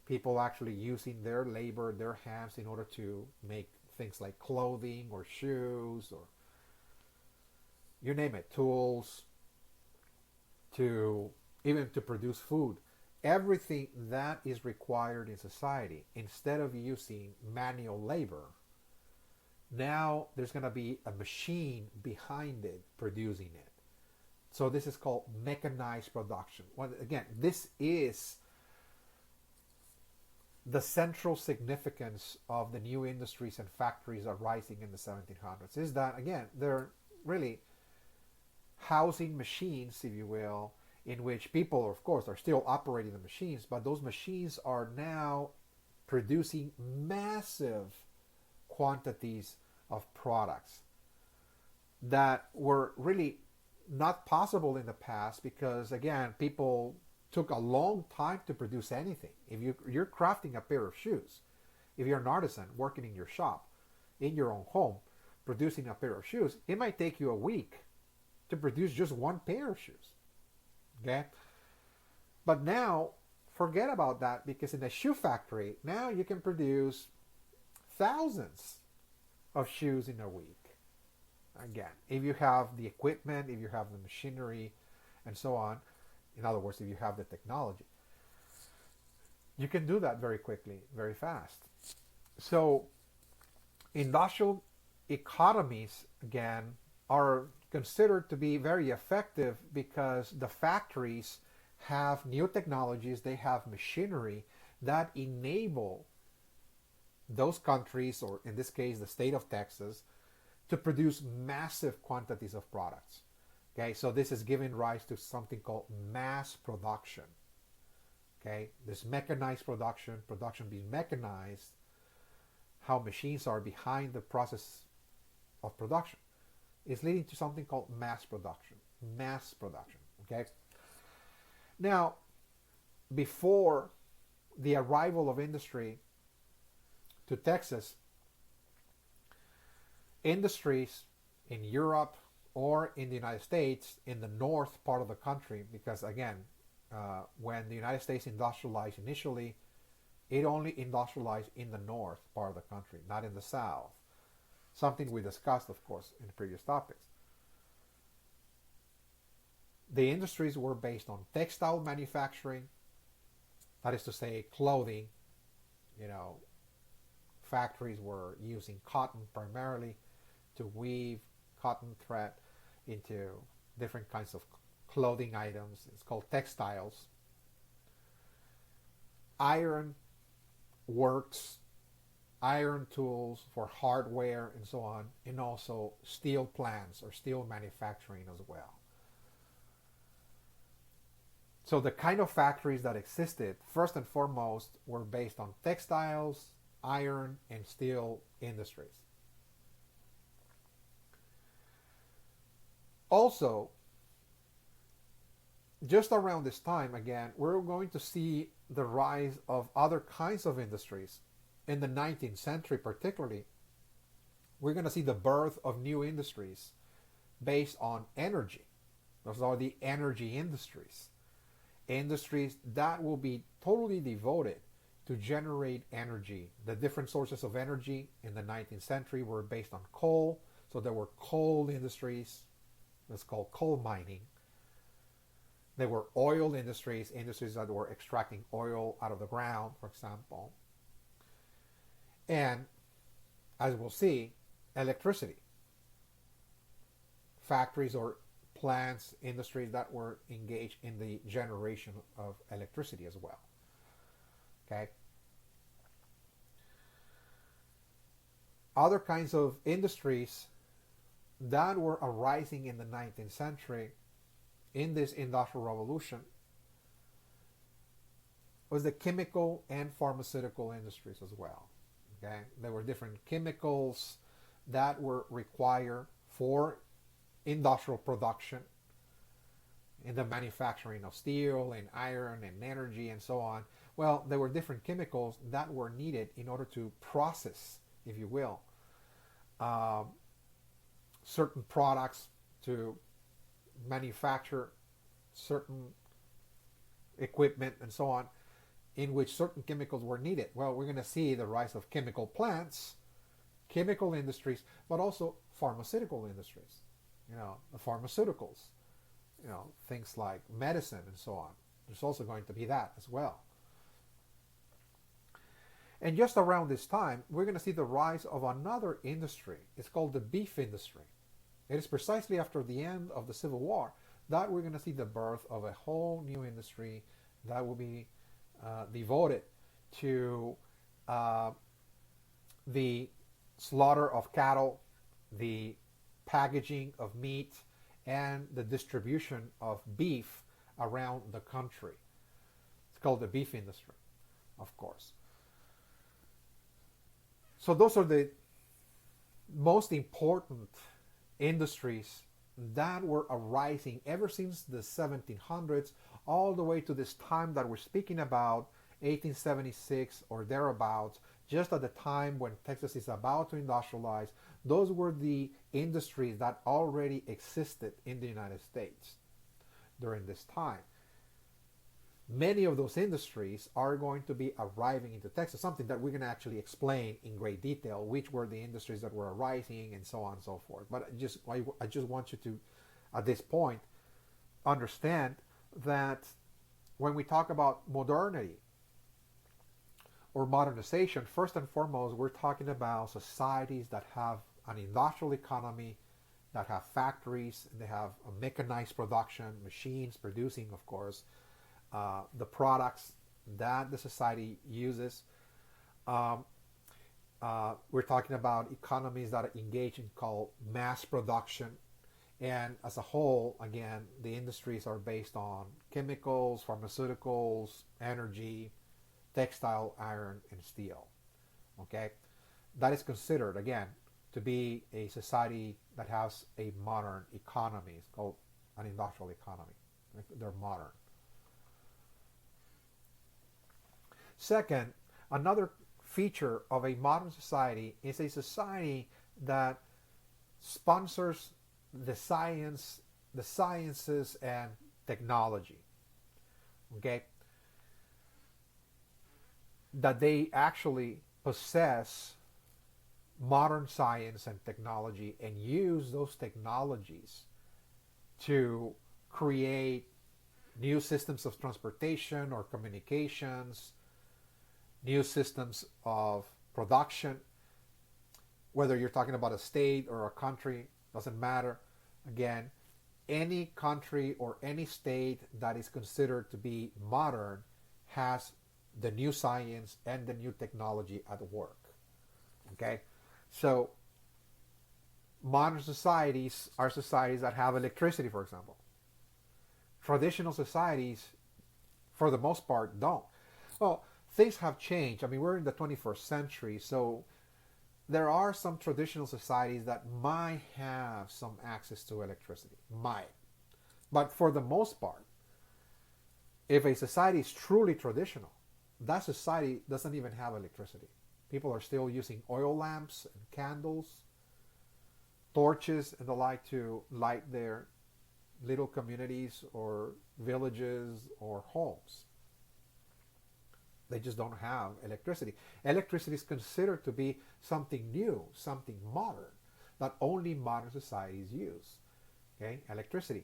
people actually using their labor, their hands, in order to make things like clothing or shoes or you name it, tools, to even to produce food. Everything that is required in society, instead of using manual labor, now there's going to be a machine behind it producing it. So this is called mechanized production. Well, again, this is the central significance of the new industries and factories arising in the 1700s, is that, again, they're really housing machines, if you will, in which people, of course, are still operating the machines, but those machines are now producing massive quantities of products that were really not possible in the past because, again, people took a long time to produce anything. If you're crafting a pair of shoes, if you're an artisan working in your shop, in your own home, producing a pair of shoes, it might take you a week to produce just one pair of shoes. Okay? But now, forget about that, because in a shoe factory, now you can produce thousands of shoes in a week. Again, if you have the equipment, if you have the machinery, and so on, in other words, if you have the technology, you can do that very quickly, very fast. So, industrial economies, again, are considered to be very effective because the factories have new technologies, they have machinery that enable those countries, or in this case, the state of Texas, to produce massive quantities of products. Okay, so this is giving rise to something called mass production. Okay, this mechanized production, production being mechanized, how machines are behind the process of production, is leading to something called mass production. Mass production. Okay. Now, before the arrival of industry to Texas, industries in Europe or in the United States, in the north part of the country, because again, when the United States industrialized initially, it only industrialized in the north part of the country, not in the south. Something we discussed, of course, in the previous topics. The industries were based on textile manufacturing, that is to say, clothing. You know, factories were using cotton primarily to weave cotton thread into different kinds of clothing items. It's called textiles. Iron works, iron tools for hardware and so on, and also steel plants or steel manufacturing as well. So the kind of factories that existed, first and foremost, were based on textiles, iron, and steel industries. Also, just around this time, again, we're going to see the rise of other kinds of industries. In the 19th century particularly, we're going to see the birth of new industries based on energy. Those are the energy industries. Industries that will be totally devoted to generate energy. The different sources of energy in the 19th century were based on coal. So there were coal industries. That's called coal mining. There were oil industries, industries that were extracting oil out of the ground, for example. And, as we'll see, electricity. Factories or plants, industries that were engaged in the generation of electricity as well. Okay. Other kinds of industries that were arising in the 19th century in this industrial revolution was the chemical and pharmaceutical industries as well. Okay, there were different chemicals that were required for industrial production in the manufacturing of steel and iron and energy and so on. Well, there were different chemicals that were needed in order to process, if you will, certain products, to manufacture certain equipment and so on, in which certain chemicals were needed. Well, we're going to see the rise of chemical plants, chemical industries, but also pharmaceutical industries. You know, the pharmaceuticals, you know, things like medicine and so on. There's also going to be that as well. And just around this time, we're going to see the rise of another industry. It's called the beef industry. It is precisely after the end of the Civil War that we're going to see the birth of a whole new industry that will be devoted to the slaughter of cattle, the packaging of meat, and the distribution of beef around the country. It's called the beef industry, of course. So those are the most important industries that were arising ever since the 1700s all the way to this time that we're speaking about 1876 or thereabouts, just at the time when Texas is about to industrialize. Those were the industries that already existed in the United States during this time. Many of those industries are going to be arriving into Texas, something that we're going to actually explain in great detail, which were the industries that were arising and so on and so forth. But I just want you to, at this point, understand that when we talk about modernity or modernization, first and foremost, we're talking about societies that have an industrial economy, that have factories, and they have a mechanized production, machines producing, of course, the products that the society uses. We're talking about economies that are engaged in called mass production. And as a whole, again, the industries are based on chemicals, pharmaceuticals, energy, textile, iron, and steel. Okay? That is considered, again, to be a society that has a modern economy. It's called an industrial economy. They're modern. Second, another feature of a modern society is a society that sponsors the sciences and technology. Okay? That they actually possess modern science and technology and use those technologies to create new systems of transportation or communications, new systems of production, whether you're talking about a state or a country, doesn't matter. Again, any country or any state that is considered to be modern has the new science and the new technology at work. Okay? So, modern societies are societies that have electricity, for example. Traditional societies, for the most part, don't. Well, things have changed. I mean, we're in the 21st century, so there are some traditional societies that might have some access to electricity. Might. But for the most part, if a society is truly traditional, that society doesn't even have electricity. People are still using oil lamps and candles, torches, and the like to light their little communities or villages or homes. They just don't have electricity. Electricity is considered to be something new, something modern, that only modern societies use. Okay, electricity.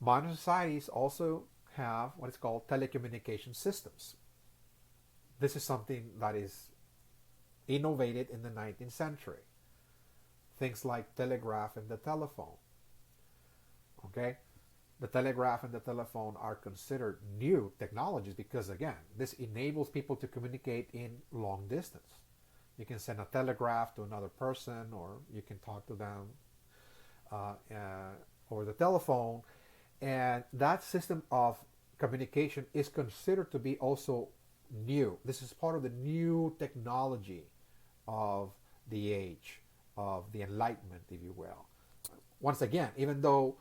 Modern societies also have what is called telecommunication systems. This is something that is innovated in the 19th century. Things like telegraph and the telephone. Okay? The telegraph and the telephone are considered new technologies because, again, this enables people to communicate in long distance. You can send a telegraph to another person, or you can talk to them over the telephone. And that system of communication is considered to be also new. This is part of the new technology of the age, of the Enlightenment, if you will. Once again, even though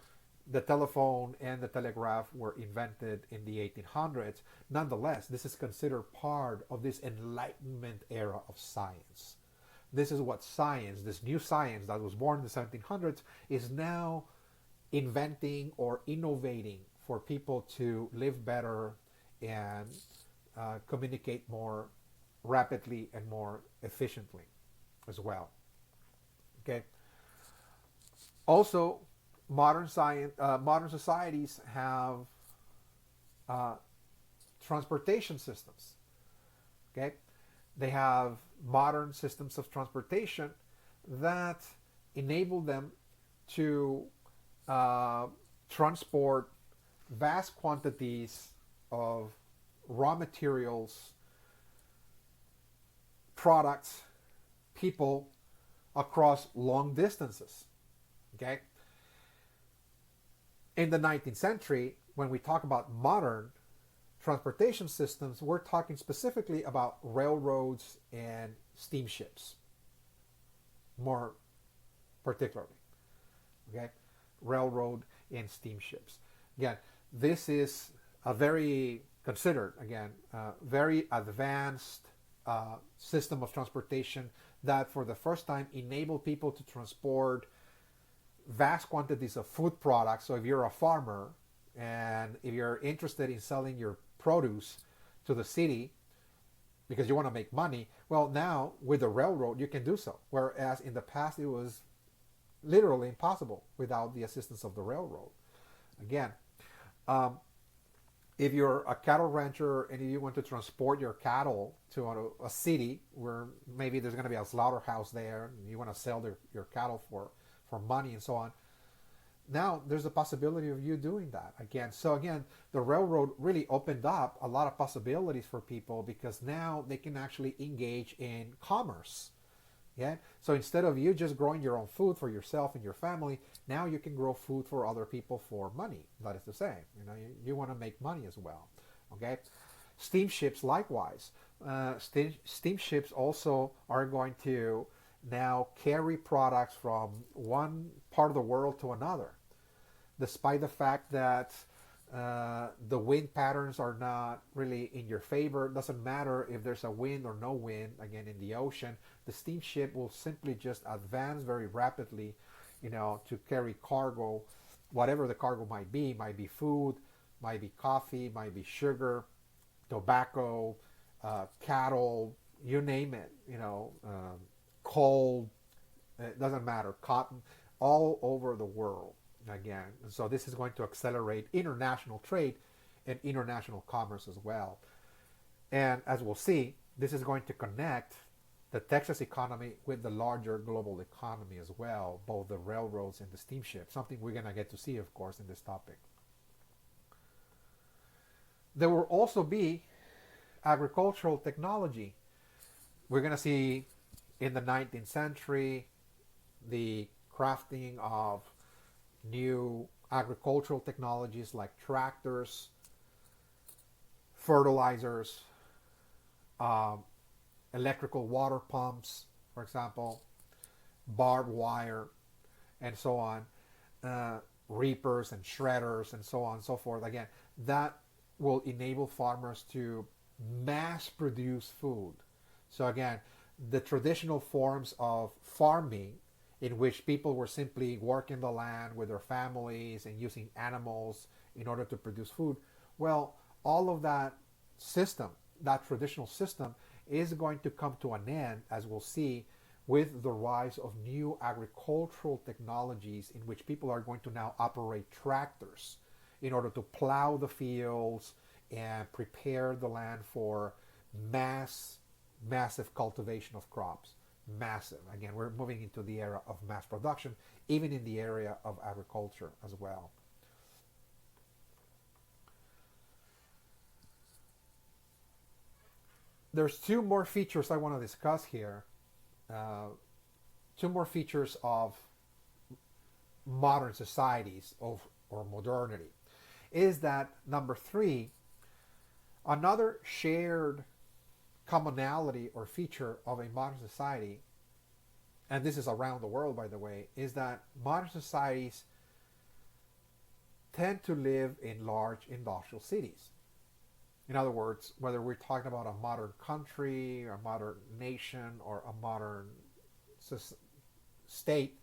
the telephone and the telegraph were invented in the 1800s, nonetheless, this is considered part of this Enlightenment era of science. This is what science, this new science that was born in the 1700s, is now inventing or innovating for people to live better and communicate more rapidly and more efficiently as well. Okay. Also, modern societies have transportation systems. Okay, they have modern systems of transportation that enable them to transport vast quantities of raw materials, products, people across long distances. Okay. In the 19th century, when we talk about modern transportation systems, we're talking specifically about railroads and steamships, more particularly. Okay, railroad and steamships. Again, this is a very considered, again, very advanced system of transportation that for the first time enabled people to transport vast quantities of food products. So if you're a farmer and if you're interested in selling your produce to the city because you want to make money, well, now with the railroad you can do so. Whereas in the past it was literally impossible without the assistance of the railroad. Again, um, if you're a cattle rancher and you want to transport your cattle to a city where maybe there's going to be a slaughterhouse there and you want to sell your cattle for money and so on, now there's a possibility of you doing that again. So again, the railroad really opened up a lot of possibilities for people because now they can actually engage in commerce. Yeah. So instead of you just growing your own food for yourself and your family, now you can grow food for other people for money. That is to say, you want to make money as well. Okay. Steamships likewise. Steamships also are going to now carry products from one part of the world to another, despite the fact that the wind patterns are not really in your favor. It doesn't matter if there's a wind or no wind. Again, in the ocean, the steamship will simply just advance very rapidly, to carry cargo, whatever the cargo might be. Might be food, might be coffee, might be sugar, tobacco, cattle, you name it. Coal. It doesn't matter. Cotton, all over the world. Again, and so this is going to accelerate international trade and international commerce as well. And as we'll see, this is going to connect the Texas economy with the larger global economy as well, both the railroads and the steamships, something we're going to get to see, of course, in this topic. There will also be agricultural technology. We're going to see in the 19th century the crafting of new agricultural technologies like tractors, fertilizers, electrical water pumps, for example, barbed wire, and so on, reapers and shredders, and so on and so forth. Again, that will enable farmers to mass produce food. So again, the traditional forms of farming in which people were simply working the land with their families and using animals in order to produce food, well, all of that system, that traditional system, is going to come to an end, as we'll see, with the rise of new agricultural technologies in which people are going to now operate tractors in order to plow the fields and prepare the land for massive cultivation of crops. Massive. Again, we're moving into the era of mass production, even in the area of agriculture as well. There's two more features I want to discuss here. Two more features of modern societies or modernity is that number three, another shared commonality or feature of a modern society, and this is around the world, by the way, is that modern societies tend to live in large industrial cities. In other words, whether we're talking about a modern country, or a modern nation, or a modern state,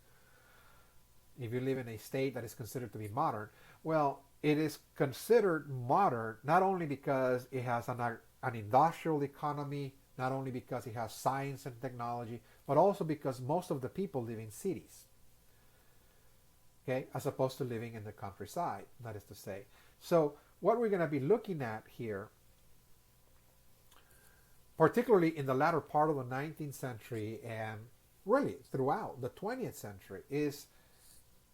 if you live in a state that is considered to be modern, well, it is considered modern not only because it has an industrial economy, not only because it has science and technology, but also because most of the people live in cities, okay, as opposed to living in the countryside, that is to say. So what we're going to be looking at here, particularly in the latter part of the 19th century and really throughout the 20th century, is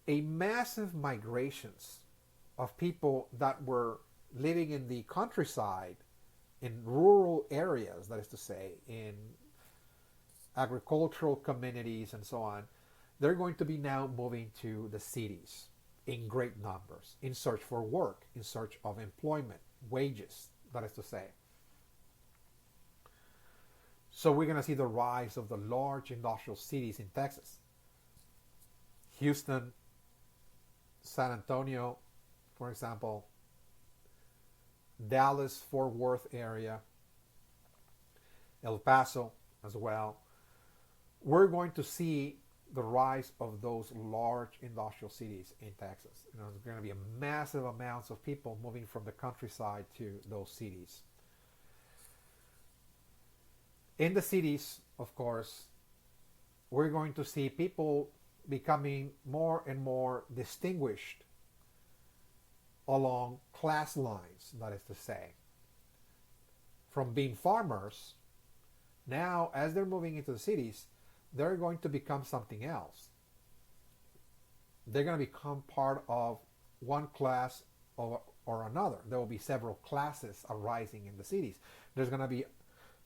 a massive migrations of people that were living in the countryside, in rural areas, that is to say, in agricultural communities and so on. They're going to be now moving to the cities in great numbers, in search for work, in search of employment, wages, that is to say. So we're going to see the rise of the large industrial cities in Texas. Houston, San Antonio, for example, Dallas, Fort Worth area, El Paso as well, we're going to see the rise of those large industrial cities in Texas. There's going to be a massive amounts of people moving from the countryside to those cities. In the cities, of course, we're going to see people becoming more and more distinguished along class lines, that is to say. From being farmers, now as they're moving into the cities, they're going to become something else. They're going to become part of one class or another. There will be several classes arising in the cities. There's going to be,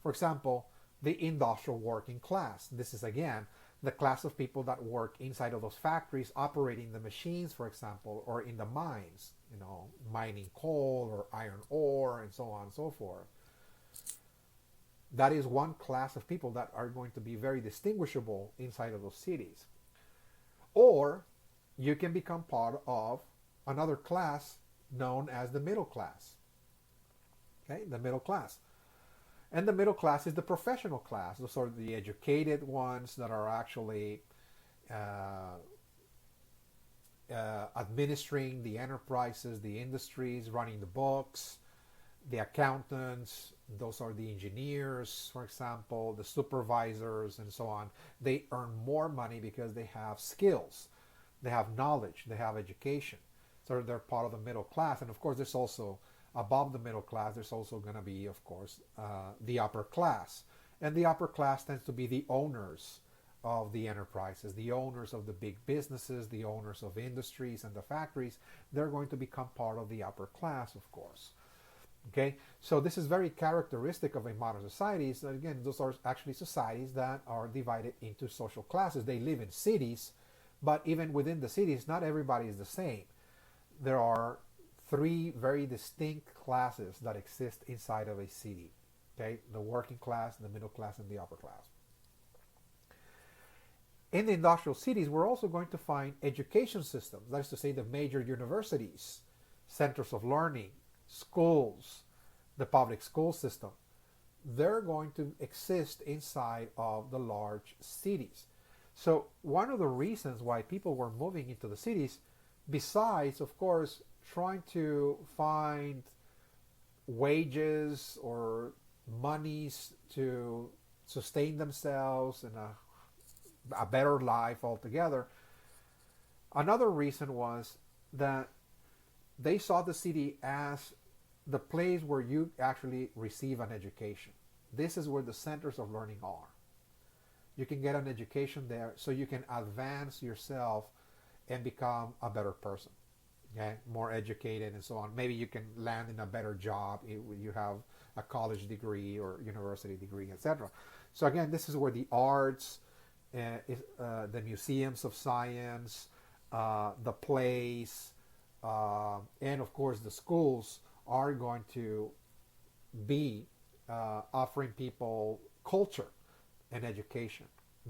for example, the industrial working class. This is, again, the class of people that work inside of those factories, operating the machines, for example, or in the mines, mining coal or iron ore and so on and so forth. That is one class of people that are going to be very distinguishable inside of those cities. Or you can become part of another class known as the middle class. Okay, the middle class. And the middle class is the professional class, those are the educated ones that are actually administering the enterprises, the industries, running the books, the accountants, those are the engineers, for example, the supervisors, and so on. They earn more money because they have skills, they have knowledge, they have education. So they're part of the middle class. And of course, there's also, above the middle class, there's also going to be, of course, the upper class. And the upper class tends to be the owners of the enterprises, the owners of the big businesses, the owners of industries and the factories. They're going to become part of the upper class, of course. Okay, so this is very characteristic of a modern societies. Again, those are actually societies that are divided into social classes. They live in cities, but even within the cities, not everybody is the same. There are three very distinct classes that exist inside of a city. Okay, the working class, the middle class, and the upper class. In the industrial cities, we're also going to find education systems. That is to say, the major universities, centers of learning, schools, the public school system. They're going to exist inside of the large cities. So one of the reasons why people were moving into the cities, besides, of course, trying to find wages or monies to sustain themselves in a better life altogether, another reason was that they saw the city as the place where you actually receive an education. This is where the centers of learning are. You can get an education there so you can advance yourself and become a better person. Okay, more educated and so on. Maybe you can land in a better job if you have a college degree or university degree, etc. So again, this is where the arts, the museums of science, the plays, and of course the schools are going to be offering people culture and education,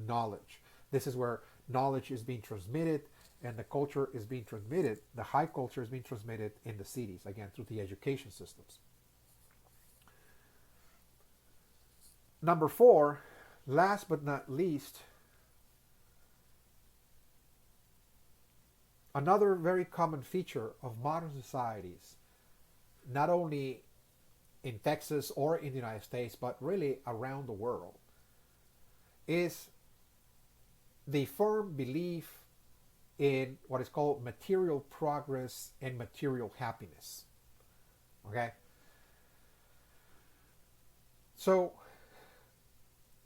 knowledge. This is where knowledge is being transmitted and the culture is being transmitted, the high culture is being transmitted in the cities, again, through the education systems. Number 4, last but not least, another very common feature of modern societies, not only in Texas or in the United States, but really around the world, is the firm belief in what is called material progress and material happiness. Okay? So,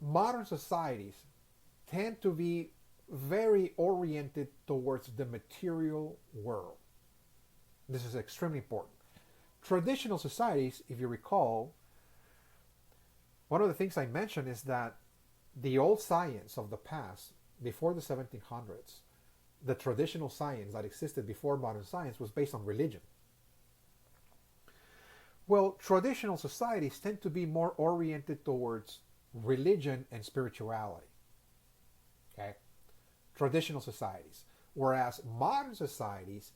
modern societies tend to be very oriented towards the material world. This is extremely important. Traditional societies, if you recall, one of the things I mentioned is that the old science of the past, before the 1700s, the traditional science that existed before modern science was based on religion. Well, traditional societies tend to be more oriented towards religion and spirituality. Okay? Traditional societies. Whereas modern societies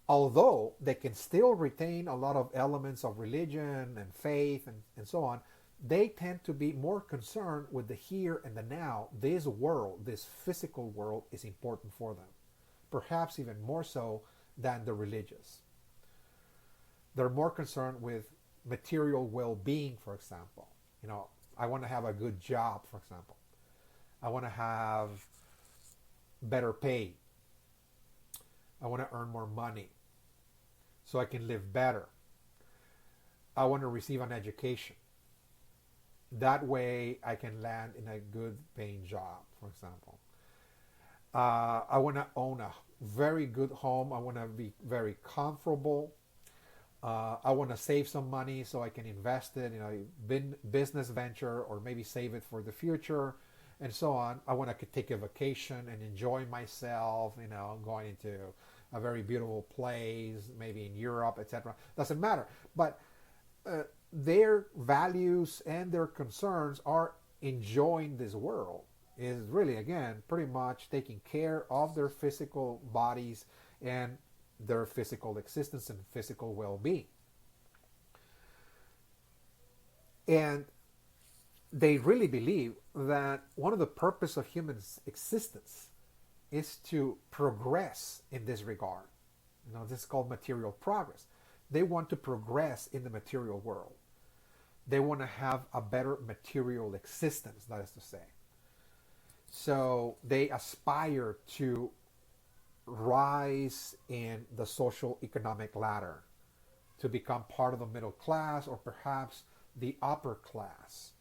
although they can still retain a lot of elements of religion and faith and so on, they tend to be more concerned with the here and the now. This world, this physical world, is important for them, perhaps even more so than the religious. They're more concerned with material well-being, for example. I want to have a good job, for example. I want to have better pay. I want to earn more money so I can live better. I want to receive an education. That way I can land in a good paying job, for example. I want to own a very good home. I want to be very comfortable. I want to save some money so I can invest it in a business venture or maybe save it for the future and so on. I want to take a vacation and enjoy myself, going into a very beautiful place, maybe in Europe, etc. Doesn't matter. But their values and their concerns are enjoying this world, is really, again, pretty much taking care of their physical bodies and their physical existence and physical well-being. And they really believe that one of the purposes of human existence is to progress in this regard. This is called material progress. They want to progress in the material world. They want to have a better material existence, that is to say. So they aspire to rise in the social economic ladder, to become part of the middle class or perhaps the upper class.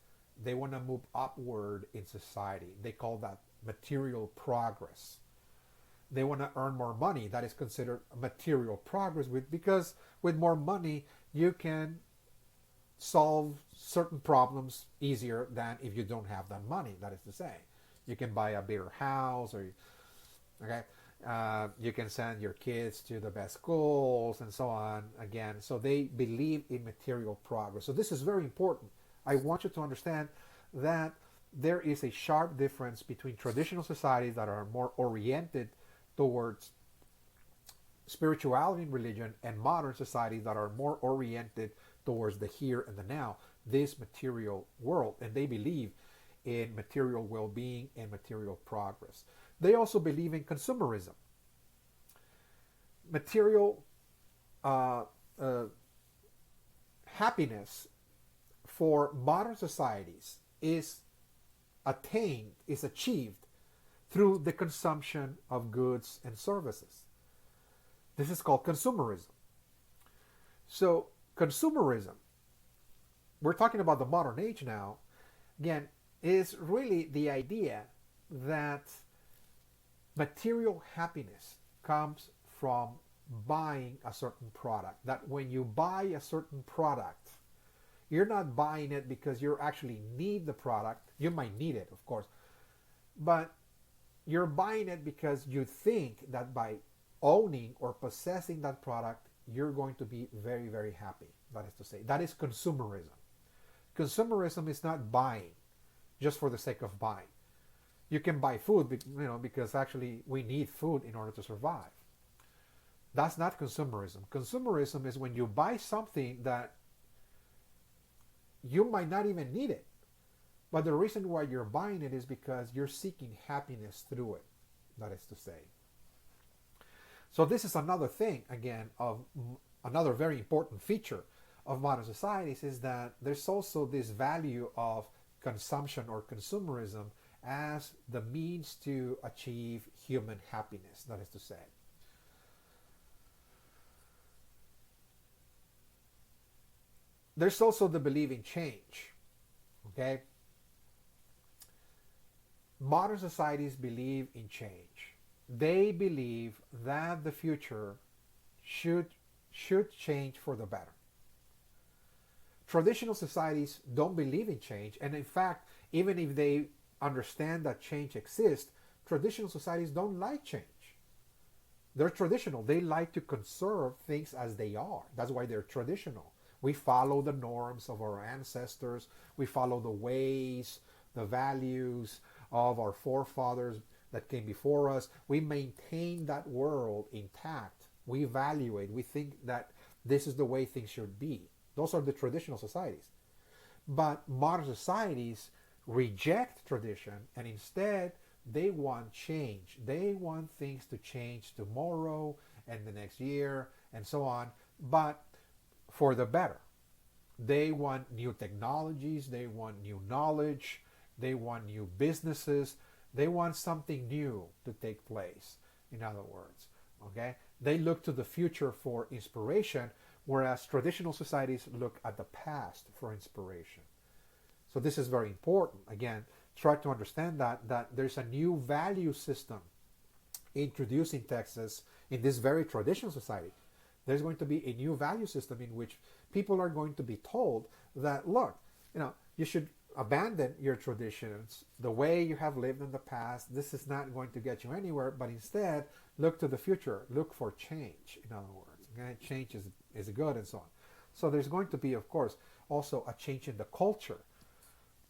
They want to move upward in society. They call that material progress. They want to earn more money. That is considered material progress because with more money you can solve certain problems easier than if you don't have that money. That is to say, you can buy a bigger house, or you can send your kids to the best schools and so on. Again, so they believe in material progress. So this is very important. I want you to understand that there is a sharp difference between traditional societies that are more oriented towards spirituality and religion and modern societies that are more oriented towards the here and the now, this material world. And they believe in material well-being and material progress. They also believe in consumerism. Material happiness for modern societies is achieved through the consumption of goods and services. This is called consumerism. So consumerism, we're talking about the modern age now, again, is really the idea that material happiness comes from buying a certain product. That when you buy a certain product, you're not buying it because you actually need the product. You might need it, of course, but you're buying it because you think that by owning or possessing that product, you're going to be very, very happy. That is to say, that is consumerism. Consumerism is not buying just for the sake of buying. You can buy food, because actually we need food in order to survive. That's not consumerism. Consumerism is when you buy something that you might not even need it, but the reason why you're buying it is because you're seeking happiness through it. That is to say. So this is another thing, again, of another very important feature of modern societies, is that there's also this value of consumption or consumerism as the means to achieve human happiness, that is to say. There's also the belief in change. Okay? Modern societies believe in change. They believe that the future should change for the better. Traditional societies don't believe in change, and in fact, even if they understand that change exists, traditional societies don't like change. They're traditional. They like to conserve things as they are. That's why they're traditional. We follow the norms of our ancestors. We follow the ways, the values of our forefathers that came before us. We maintain that world intact. We evaluate. We think that this is the way things should be. Those are the traditional societies. But modern societies reject tradition and instead they want change. They want things to change tomorrow and the next year and so on, but for the better. They want new technologies, they want new knowledge, they want new businesses, they want something new to take place, in other words. Okay? They look to the future for inspiration, whereas traditional societies look at the past for inspiration. So this is very important. Again, try to understand that there's a new value system introduced in Texas in this very traditional society. There's going to be a new value system in which people are going to be told that, look, you should abandon your traditions, the way you have lived in the past. This is not going to get you anywhere, but instead look to the future, look for change, in other words. Okay? Change is good and so on. So there's going to be, of course, also a change in the culture,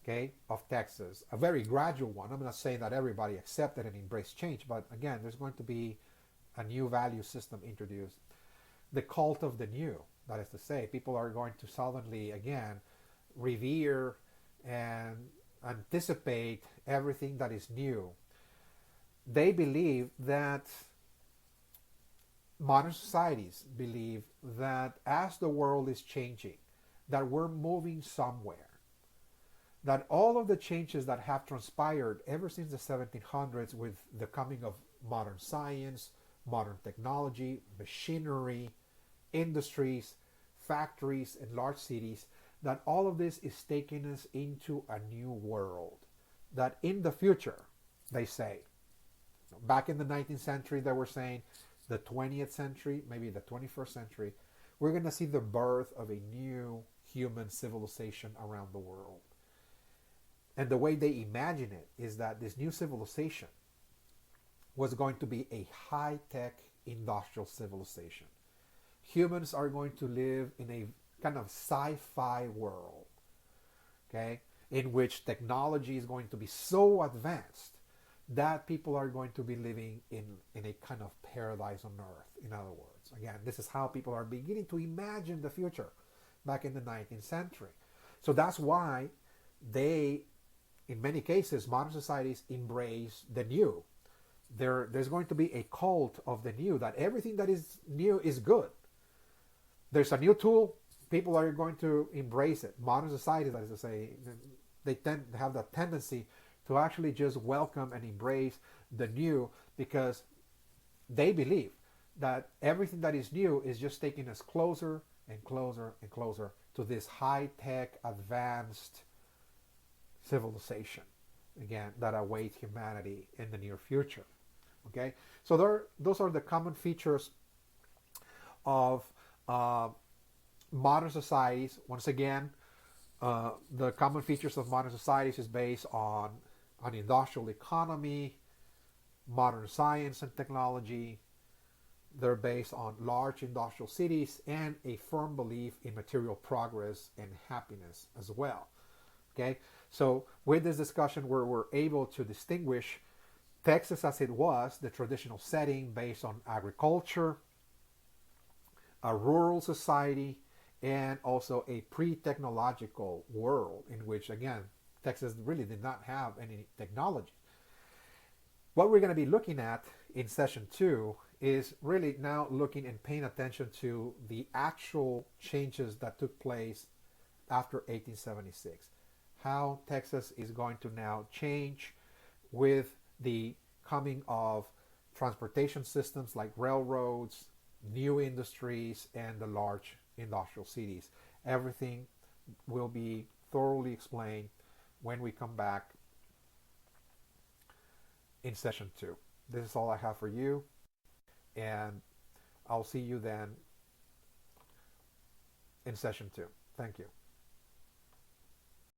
okay, of Texas, a very gradual one. I'm not saying that everybody accepted and embraced change, but again, there's going to be a new value system introduced. The cult of the new, that is to say, people are going to suddenly, again, revere and anticipate everything that is new. They believe that modern societies believe that as the world is changing, that we're moving somewhere, that all of the changes that have transpired ever since the 1700s with the coming of modern science, modern technology, machinery, industries, factories, and large cities, that all of this is taking us into a new world. That in the future, they say, back in the 19th century, they were saying the 20th century, maybe the 21st century, we're going to see the birth of a new human civilization around the world. And the way they imagine it is that this new civilization was going to be a high-tech industrial civilization. Humans are going to live in a kind of sci-fi world, okay, in which technology is going to be so advanced that people are going to be living in a kind of paradise on earth, in other words. Again, this is how people are beginning to imagine the future back in the 19th century. So that's why they, in many cases, modern societies embrace the new. There's going to be a cult of the new, that everything that is new is good. There's a new tool, people are going to embrace it. Modern society, that is to say, they tend to have that tendency to actually just welcome and embrace the new, because they believe that everything that is new is just taking us closer and closer and closer to this high-tech, advanced civilization, again, that awaits humanity in the near future. Okay, so those are the common features of modern societies. Once again, the common features of modern societies is based on an industrial economy, modern science and technology. They're based on large industrial cities and a firm belief in material progress and happiness as well. Okay, so with this discussion, we're able to distinguish Texas as it was, the traditional setting based on agriculture, a rural society, and also a pre-technological world in which, again, Texas really did not have any technology. What we're going to be looking at in session 2 is really now looking and paying attention to the actual changes that took place after 1876. How Texas is going to now change with the coming of transportation systems like railroads, new industries, and the large industrial cities. Everything will be thoroughly explained when we come back in session 2. This is all I have for you, and I'll see you then in session 2. Thank you.